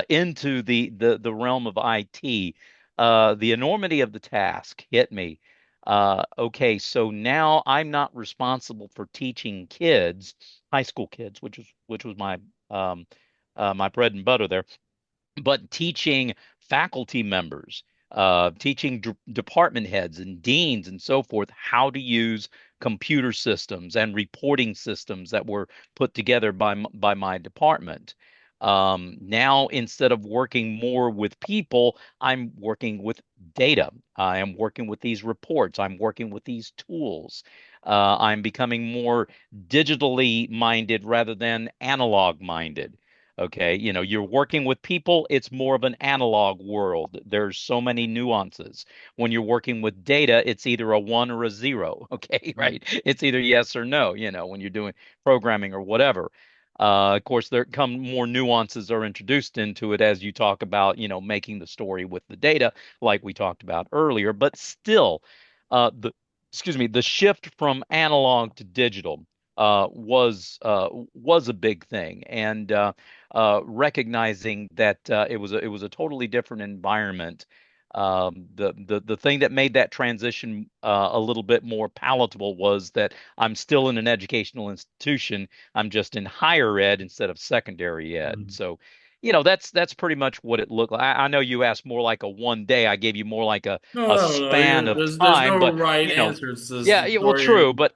into the realm of IT, the enormity of the task hit me. Okay, so now I'm not responsible for teaching kids, high school kids, which was my bread and butter there, but teaching faculty members, teaching department heads and deans and so forth how to use computer systems and reporting systems that were put together by my department. Now, instead of working more with people, I'm working with data. I am working with these reports. I'm working with these tools. I'm becoming more digitally minded rather than analog minded. Okay, you're working with people, it's more of an analog world. There's so many nuances. When you're working with data, it's either a one or a zero. Okay,
Mm.
right? It's either yes or no, when you're doing programming or whatever. Of course, there come more nuances are introduced into it as you talk about, making the story with the data, like we talked about earlier. But still, the excuse me, the shift from analog to digital was a big thing, and recognizing that it was a totally different environment. The thing that made that transition a little bit more palatable was that I'm still in an educational institution. I'm just in higher ed instead of secondary ed.
Mm.
So, that's pretty much what it looked like. I know you asked more like a one day. I gave you more like a
No,
a
no, no.
span of
There's
time,
no
but
right
you know,
answer. It's just
yeah,
the
yeah, well, true,
story.
but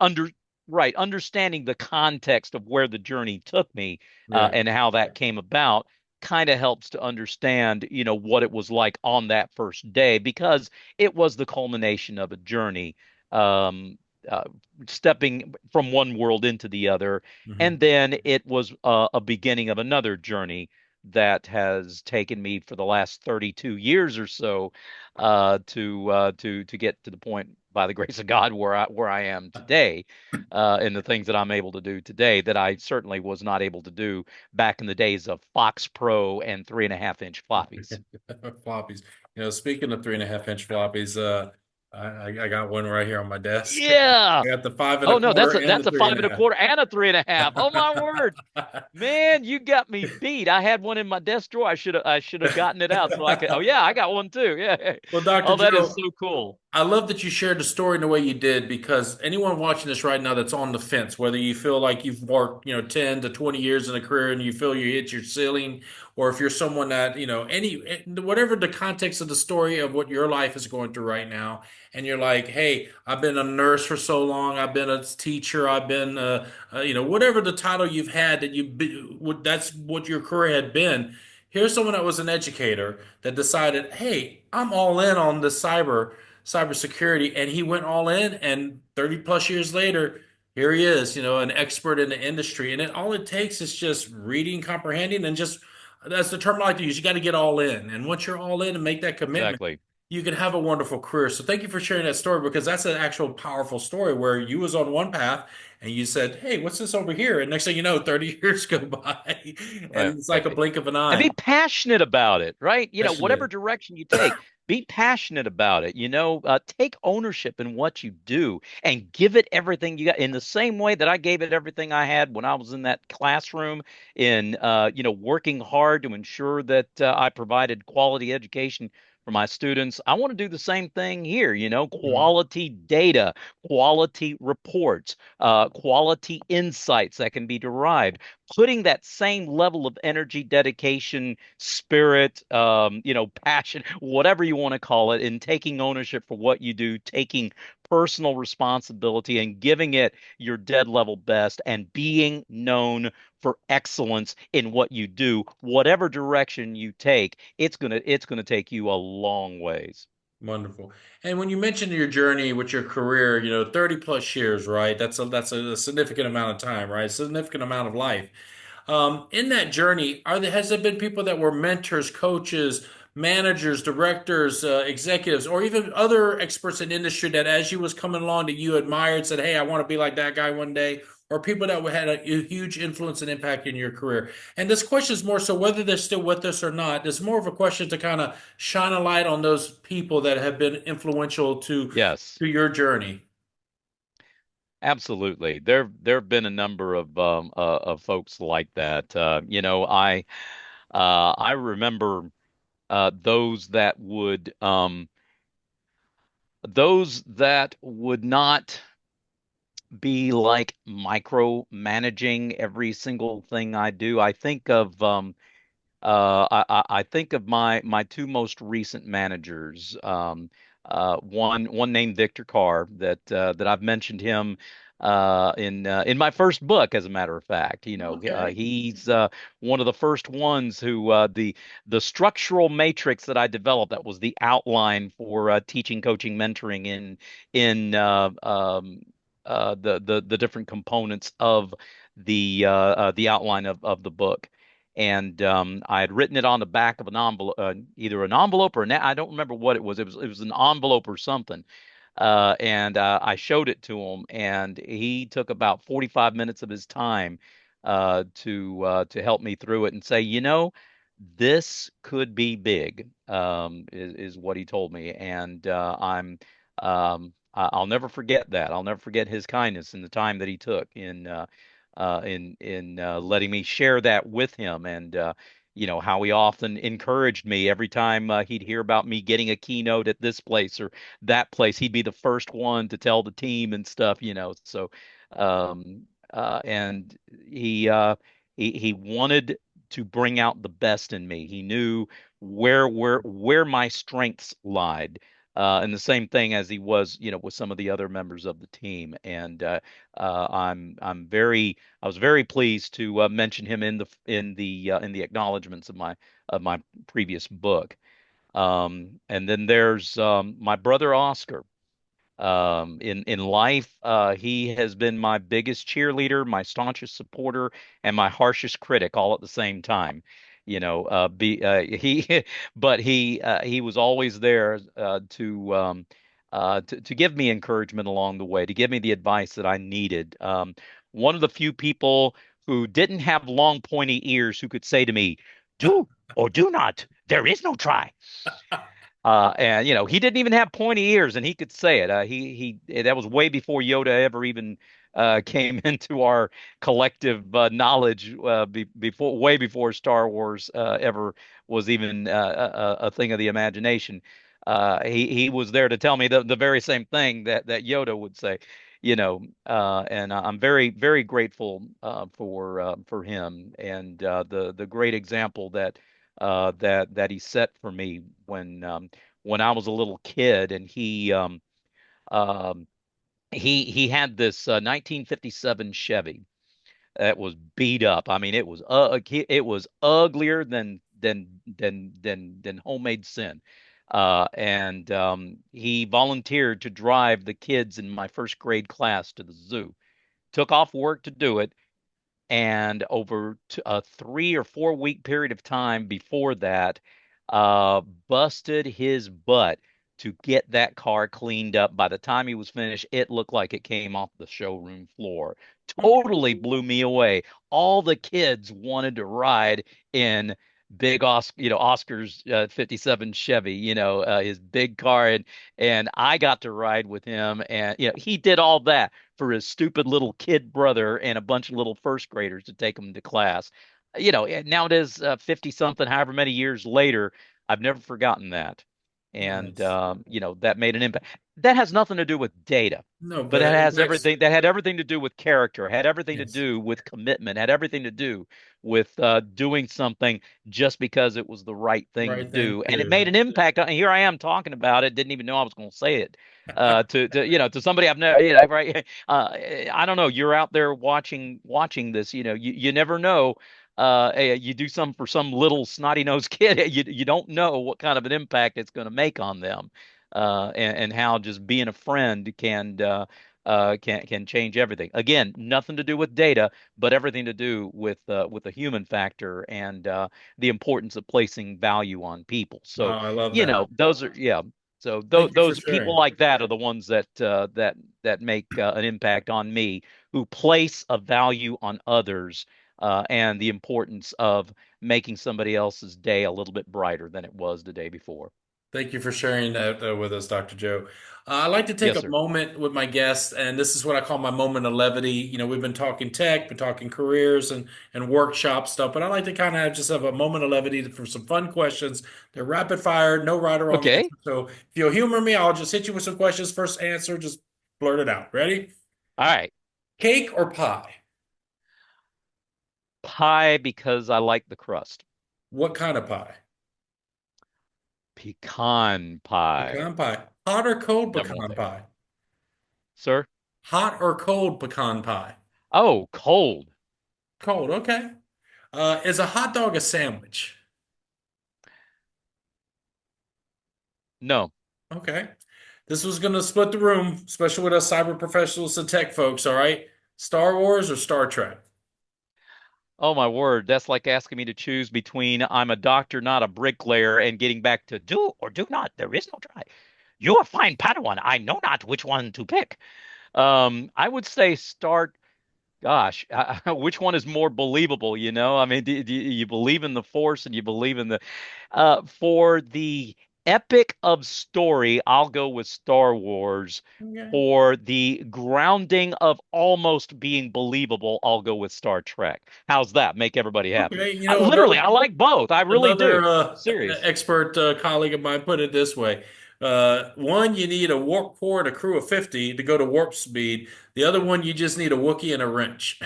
right, understanding the context of where the journey took me
Yeah.
and how that came about kind of helps to understand, what it was like on that first day because it was the culmination of a journey, um, uh, stepping from one world into the other,
Hmm.
and then it was a beginning of another journey that has taken me for the last 32 years or so to get to the point, by the grace of God, where I am today, and the things that I'm able to do today that I certainly was not able to do back in the days of Fox Pro and 3.5-inch floppies.
Floppies. Speaking of 3.5 inch floppies, I got one right here on my desk.
Yeah.
I got the five and a
Oh no, that's
quarter
a
and the
that's a
three
five
and
and a
a
quarter and a 3.5. Oh my word.
half.
Man, you got me beat. I had one in my desk drawer. I should have gotten it out so I could. Oh yeah, I got one too. Yeah.
Well, Dr.
Oh, that is
Joe,
so cool.
I love that you shared the story in the way you did because anyone watching this right now that's on the fence, whether you feel like you've worked, 10 to 20 years in a career and you feel you hit your ceiling, or if you're someone that, whatever the context of the story of what your life is going through right now, and you're like, hey, I've been a nurse for so long, I've been a teacher, I've been, whatever the title you've had that's what your career had been. Here's someone that was an educator that decided, hey, I'm all in on this cybersecurity, and he went all in. And 30 plus years later, here he is, an expert in the industry. And all it takes is just reading, comprehending, and just that's the term I like to use. You got to get all in, and once you're all in and make that commitment,
Exactly.
you can have a wonderful career. So thank you for sharing that story because that's an actual powerful story where you was on one path and you said, "Hey, what's this over here?" And next thing you know, 30 years go by, and
Right.
it's like a blink of an
And
eye.
be passionate about it, right? Whatever
Passionate.
direction you take, be passionate about it. Take ownership in what you do and give it everything you got. In the same way that I gave it everything I had when I was in that classroom, in working hard to ensure that I provided quality education for my students. I want to do the same thing here.
Mhm.
Quality data, quality reports, quality insights that can be derived, putting that same level of energy, dedication, spirit, passion, whatever you want to call it, in taking ownership for what you do, taking personal responsibility and giving it your dead level best and being known for excellence in what you do, whatever direction you take, it's gonna take you a long ways.
Wonderful. And when you mentioned your journey with your career, 30 plus years, right? That's a significant amount of time, right? Significant amount of life. In that journey, has there been people that were mentors, coaches, managers, directors, executives, or even other experts in industry that as you was coming along that you admired, said, "Hey, I want to be like that guy one day," or people that had a huge influence and impact in your career? And this question is more so whether they're still with us or not. It's more of a question to kind of shine a light on those people that have been influential
Yes.
to your journey.
Absolutely. There have been a number of folks like that. I remember those that would not be like micromanaging every single thing I do. I think of my two most recent managers. One named Victor Carr that I've mentioned him in my first book, as a matter of fact.
Okay.
He's one of the first ones who the structural matrix that I developed, that was the outline for teaching, coaching, mentoring in the different components of the outline of the book. and I had written it on the back of an envelope, either an envelope or I don't remember what it was. It was an envelope or something. And I showed it to him, and he took about 45 minutes of his time to help me through it and say, this could be big, is what he told me, and I'll never forget that. I'll never forget his kindness and the time that he took in letting me share that with him, and how he often encouraged me every time he'd hear about me getting a keynote at this place or that place. He'd be the first one to tell the team and stuff. So, and he wanted to bring out the best in me. He knew where my strengths lied. And the same thing as he was, with some of the other members of the team. And I was very pleased to mention him in the acknowledgments of my previous book. And then there's my brother Oscar. In life, he has been my biggest cheerleader, my staunchest supporter, and my harshest critic all at the same time. He, but he was always there to give me encouragement along the way, to give me the advice that I needed. One of the few people who didn't have long, pointy ears who could say to me, "Do or do not. There is no try." And he didn't even have pointy ears, and he could say it. He that was way before Yoda ever even came into our collective knowledge. Before, way before Star Wars ever was even a thing of the imagination. He was there to tell me the very same thing that Yoda would say. And I'm very, very grateful for him and the great example that he set for me when I was a little kid, and um, he had this 1957 Chevy that was beat up. I mean, it was uglier than homemade sin. And he volunteered to drive the kids in my first grade class to the zoo. Took off work to do it, and over a 3 or 4 week period of time before that, busted his butt to get that car cleaned up. By the time he was finished, it looked like it came off the showroom floor. Totally blew me away. All the kids wanted to ride in big Oscar's 57 Chevy, his big car, and I got to ride with him, and he did all that for his stupid little kid brother and a bunch of little first graders to take him to class. Now it is 50 something, however many years later, I've never forgotten that. And,
Nice.
that made an impact. That has nothing to do with data,
No,
but
but
it
it
has
impacts.
everything, that had everything to do with character, had everything to
Yes.
do with commitment, had everything to do with doing something just because it was the right thing to
Right thing
do.
to
And it
do.
made an impact. And here I am talking about it, didn't even know I was going to say it to somebody I've never, right. I don't know. You're out there watching this. You never know. You do some for some little snotty nosed kid. You don't know what kind of an impact it's going to make on them, and how just being a friend can change everything. Again, nothing to do with data, but everything to do with the human factor and the importance of placing value on people.
Oh,
So,
I love that.
those are, yeah. So
Thank you for
those people
sharing.
like that are the ones that make an impact on me, who place a value on others, and the importance of making somebody else's day a little bit brighter than it was the day before.
Thank you for sharing that with us, Dr. Joe. I like to take
Yes,
a
sir.
moment with my guests, and this is what I call my moment of levity. We've been talking tech, been talking careers and workshop stuff, but I like to kind of just have a moment of levity for some fun questions. They're rapid fire, no right or wrong
Okay.
answer. So if you'll humor me, I'll just hit you with some questions. First answer, just blurt it out. Ready?
All right.
Cake or pie?
Pie, because I like the crust.
What kind of pie?
Pecan pie.
Pecan pie. Hot or cold
Number one
pecan
favorite.
pie?
Sir?
Hot or cold pecan pie?
Oh, cold.
Cold, okay. Is a hot dog a sandwich?
No.
Okay. This was going to split the room, especially with us cyber professionals and tech folks, all right? Star Wars or Star Trek?
Oh my word, that's like asking me to choose between I'm a doctor, not a bricklayer, and getting back to do or do not. There is no try. You are fine, Padawan. I know not which one to pick. I would say start. Gosh, which one is more believable? You know, I mean, do you believe in the Force and you believe in the for the epic of story, I'll go with Star Wars.
Okay.
For the grounding of almost being believable, I'll go with Star Trek. How's that? Make everybody happy.
Okay.
Literally, I like both. I really
Another
do. Serious.
expert colleague of mine put it this way. One, you need a warp core and a crew of 50 to go to warp speed. The other one, you just need a Wookiee and a wrench.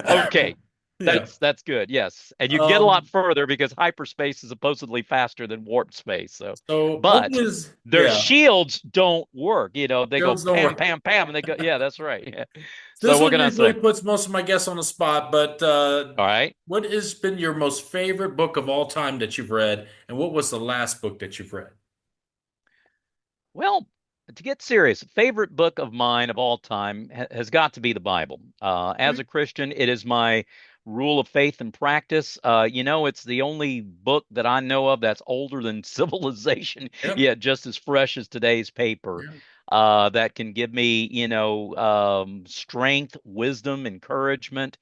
Okay.
Yeah.
That's good. Yes. And you get a lot
Um,
further because hyperspace is supposedly faster than warp space. So,
so what
but
was,
their
yeah,
shields don't work. You know, they go
Joe's don't
pam,
worry.
pam, pam, and they go, yeah, that's right. Yeah. So
This
what
one
can I
usually
say?
puts most of my guests on the spot, but
All right.
what has been your most favorite book of all time that you've read, and what was the last book that you've read?
Well, to get serious, favorite book of mine of all time has got to be the Bible. As
Okay.
a Christian, it is my rule of faith and practice. You know, it's the only book that I know of that's older than civilization,
Yep.
yet just as fresh as today's paper.
Yeah.
That can give me, strength, wisdom, encouragement.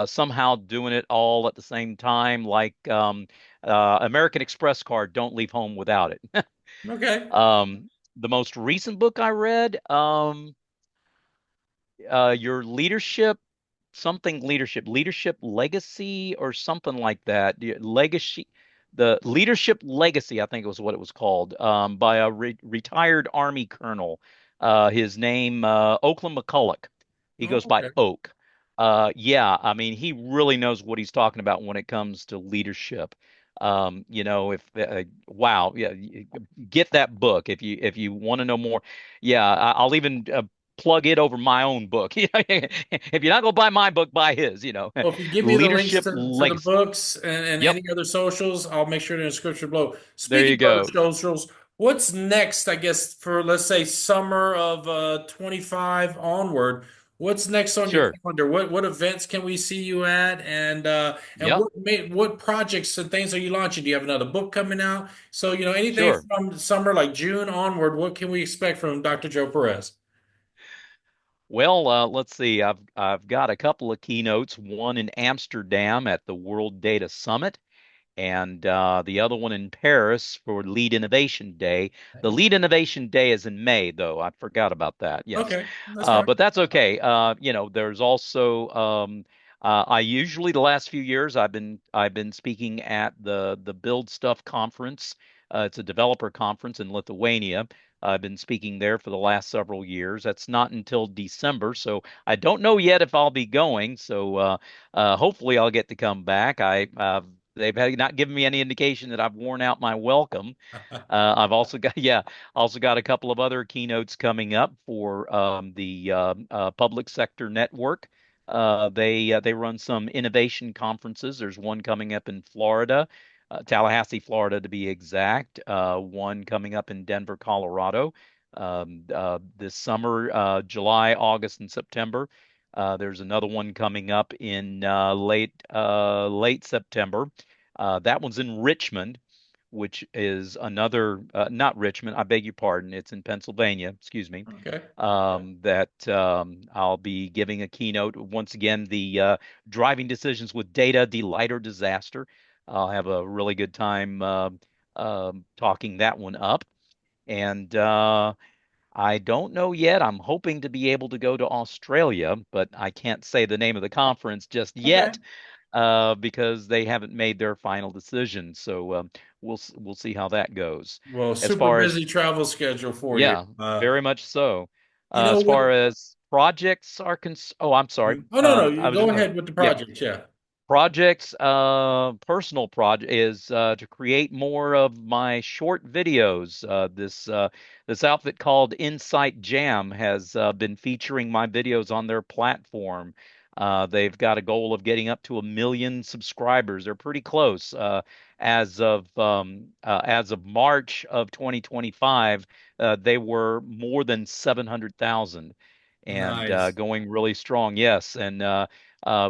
Somehow doing it all at the same time, like American Express card, don't leave home without it.
Okay.
The most recent book I read, Your Leadership, something leadership legacy or something like that. The Leadership Legacy, I think was what it was called, by a retired Army colonel. His name, Oakland McCulloch. He
Oh,
goes by
okay.
Oak. Yeah, I mean, he really knows what he's talking about when it comes to leadership. If wow, yeah, get that book if you want to know more. Yeah, I'll even plug it over my own book. If you're not going to buy my book, buy his,
Well, if you give me the links
Leadership
to the
Legacy.
books and
Yep.
any other socials, I'll make sure they're in the description below.
There
Speaking
you
of other
go.
socials, what's next, I guess, for let's say summer of 25 onward? What's next on your
Sure.
calendar? What events can we see you at? And
Yep.
what projects and things are you launching? Do you have another book coming out? So, anything
Sure.
from summer like June onward, what can we expect from Dr. Joe Perez?
Well, let's see. I've got a couple of keynotes, one in Amsterdam at the World Data Summit, and the other one in Paris for Lead Innovation Day. The Lead Innovation Day is in May, though. I forgot about that. Yes,
Okay, that's fine.
but that's okay. There's also I usually the last few years I've been speaking at the Build Stuff conference. It's a developer conference in Lithuania. I've been speaking there for the last several years. That's not until December, so I don't know yet if I'll be going. So hopefully I'll get to come back. They've not given me any indication that I've worn out my welcome. I've also got also got a couple of other keynotes coming up for the public sector network. They run some innovation conferences. There's one coming up in Florida, Tallahassee, Florida to be exact. One coming up in Denver, Colorado, this summer, July, August, and September. There's another one coming up in late September. That one's in Richmond, which is another, not Richmond, I beg your pardon, it's in Pennsylvania, excuse me.
Okay.
That I'll be giving a keynote. Once again, the driving decisions with data, delight or disaster. I'll have a really good time talking that one up. And I don't know yet. I'm hoping to be able to go to Australia, but I can't say the name of the conference just
Okay.
yet because they haven't made their final decision. So we'll see how that goes.
Well,
As
super
far as
busy travel schedule for you.
yeah, very much so.
You know
As
what?
far as projects are oh, I'm sorry.
Oh, no, no.
I
You
was
go
just gonna
ahead with the
yeah.
project. Yeah.
Projects, personal project is to create more of my short videos. This outfit called Insight Jam has been featuring my videos on their platform. They've got a goal of getting up to 1 million subscribers. They're pretty close. As of March of 2025, they were more than 700,000. and
Nice.
going really strong. Yes, and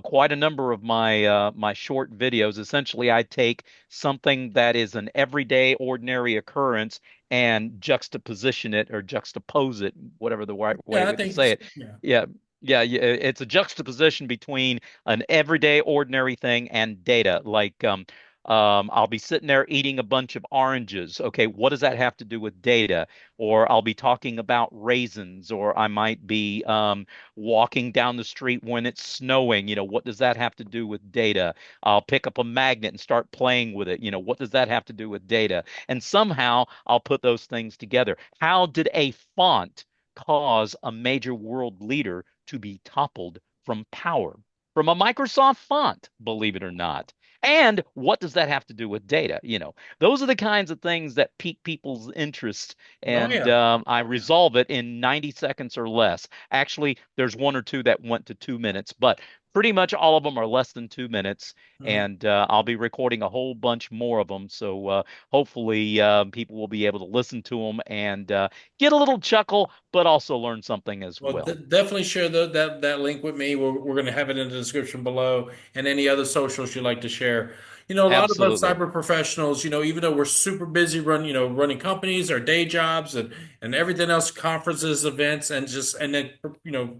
quite a number of my short videos. Essentially, I take something that is an everyday, ordinary occurrence and juxtaposition it or juxtapose it, whatever the right way
Yeah, I
to
think
say it.
yeah.
Yeah. Yeah, yeah, it's a juxtaposition between an everyday, ordinary thing and data. Like, I'll be sitting there eating a bunch of oranges. Okay, what does that have to do with data? Or I'll be talking about raisins, or I might be walking down the street when it's snowing. What does that have to do with data? I'll pick up a magnet and start playing with it. What does that have to do with data? And somehow I'll put those things together. How did a font cause a major world leader to be toppled from power? From a Microsoft font, believe it or not. And what does that have to do with data? Those are the kinds of things that pique people's interest,
Oh
and
yeah.
I resolve it in 90 seconds or less. Actually, there's one or two that went to 2 minutes, but pretty much all of them are less than 2 minutes.
Mhm.
And I'll be recording a whole bunch more of them. So hopefully, people will be able to listen to them and get a little chuckle, but also learn something as
Well,
well.
definitely share that link with me. We're going to have it in the description below, and any other socials you'd like to share. A lot of us
Absolutely.
cyber professionals, even though we're super busy running companies, our day jobs, and everything else, conferences, events, and then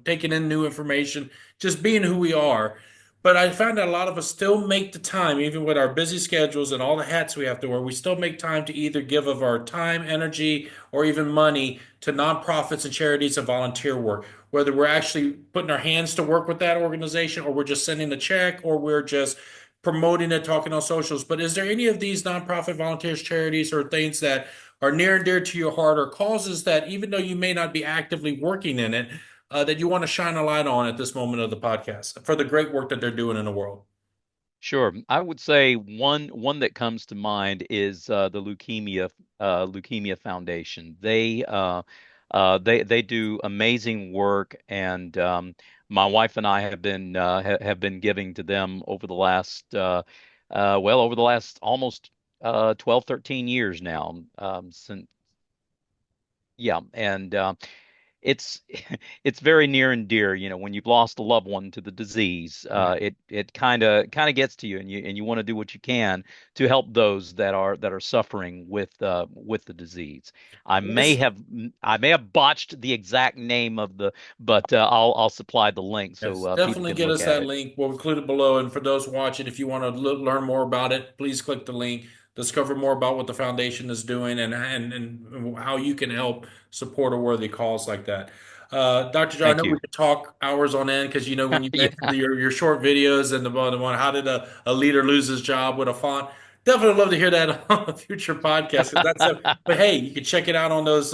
taking in new information, just being who we are. But I found that a lot of us still make the time, even with our busy schedules and all the hats we have to wear. We still make time to either give of our time, energy, or even money to nonprofits and charities and volunteer work, whether we're actually putting our hands to work with that organization or we're just sending a check or we're just promoting it, talking on socials. But is there any of these nonprofit volunteers, charities, or things that are near and dear to your heart or causes that even though you may not be actively working in it, that you want to shine a light on at this moment of the podcast for the great work that they're doing in the world?
Sure. I would say one that comes to mind is the Leukemia Foundation. They do amazing work, and my wife and I have been giving to them over the last over the last almost 12, 13 years now. Since Yeah, and it's it's very near and dear, when you've lost a loved one to the disease.
Yeah.
It kind of gets to you, and you want to do what you can to help those that are suffering with the disease.
Yes.
I may have botched the exact name of but I'll supply the link so
Yes,
people
definitely
can
get
look
us
at
that
it.
link. We'll include it below. And for those watching, if you want to learn more about it, please click the link, discover more about what the foundation is doing and how you can help support a worthy cause like that. Dr. John, I
Thank
know we
you.
could talk hours on end because when you mentioned
Yeah,
your short videos and the one, how did a leader lose his job with a font? Definitely love to hear that on a future podcast because but hey, you can check it out on those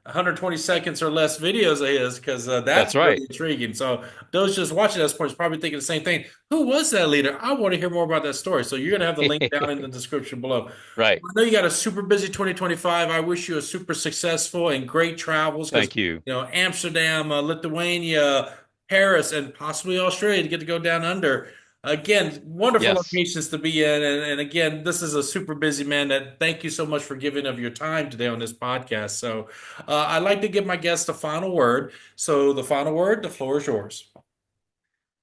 120 seconds or less videos of his because
that's
that's
right.
really intriguing. So those just watching this point is probably thinking the same thing. Who was that leader? I want to hear more about that story. So you're going to have the link down in the description below.
Right.
I know you got a super busy 2025. I wish you a super successful and great travels because,
Thank you.
Amsterdam, Lithuania, Paris, and possibly Australia to get to go down under. Again, wonderful
Yes.
locations to be in. And again, this is a super busy man that thank you so much for giving of your time today on this podcast. So I'd like to give my guests the final word. So the final word, the floor is yours.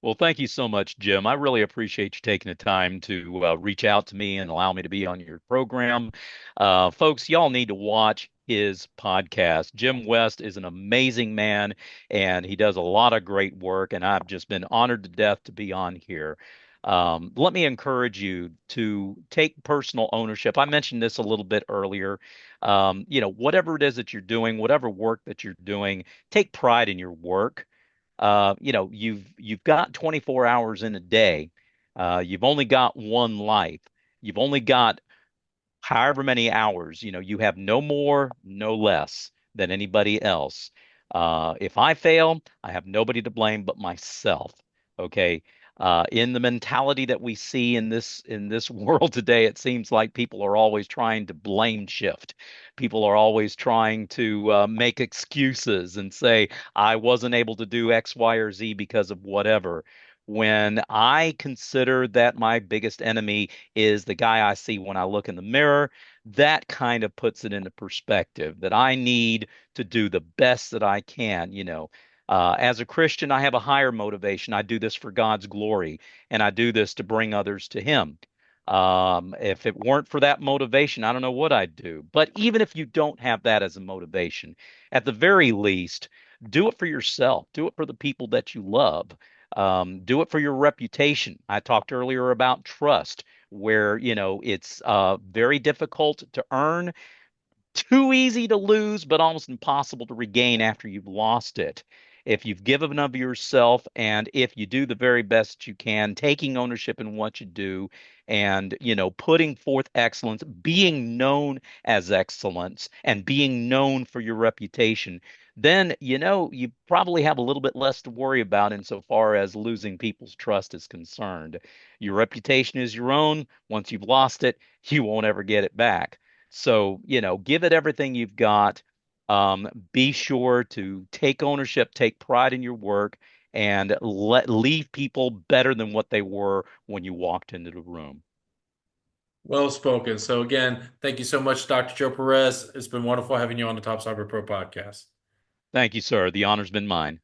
Well, thank you so much, Jim. I really appreciate you taking the time to reach out to me and allow me to be on your program. Folks, y'all need to watch his podcast. Jim West is an amazing man, and he does a lot of great work, and I've just been honored to death to be on here. Let me encourage you to take personal ownership. I mentioned this a little bit earlier. Whatever it is that you're doing, whatever work that you're doing, take pride in your work. You've got 24 hours in a day. You've only got one life. You've only got however many hours. You have no more, no less than anybody else. If I fail, I have nobody to blame but myself. Okay. In the mentality that we see in this world today, it seems like people are always trying to blame shift. People are always trying to make excuses and say, I wasn't able to do X, Y, or Z because of whatever. When I consider that my biggest enemy is the guy I see when I look in the mirror, that kind of puts it into perspective that I need to do the best that I can. As a Christian, I have a higher motivation. I do this for God's glory, and I do this to bring others to Him. If it weren't for that motivation, I don't know what I'd do. But even if you don't have that as a motivation, at the very least, do it for yourself. Do it for the people that you love. Do it for your reputation. I talked earlier about trust, where, it's very difficult to earn, too easy to lose, but almost impossible to regain after you've lost it. If you've given of yourself and if you do the very best you can, taking ownership in what you do and, putting forth excellence, being known as excellence and being known for your reputation, then, you probably have a little bit less to worry about insofar as losing people's trust is concerned. Your reputation is your own. Once you've lost it, you won't ever get it back. So, give it everything you've got. Be sure to take ownership, take pride in your work, and leave people better than what they were when you walked into the room.
Well spoken. So again, thank you so much, Dr. Joe Perez. It's been wonderful having you on the Top Cyber Pro podcast.
Thank you, sir. The honor's been mine.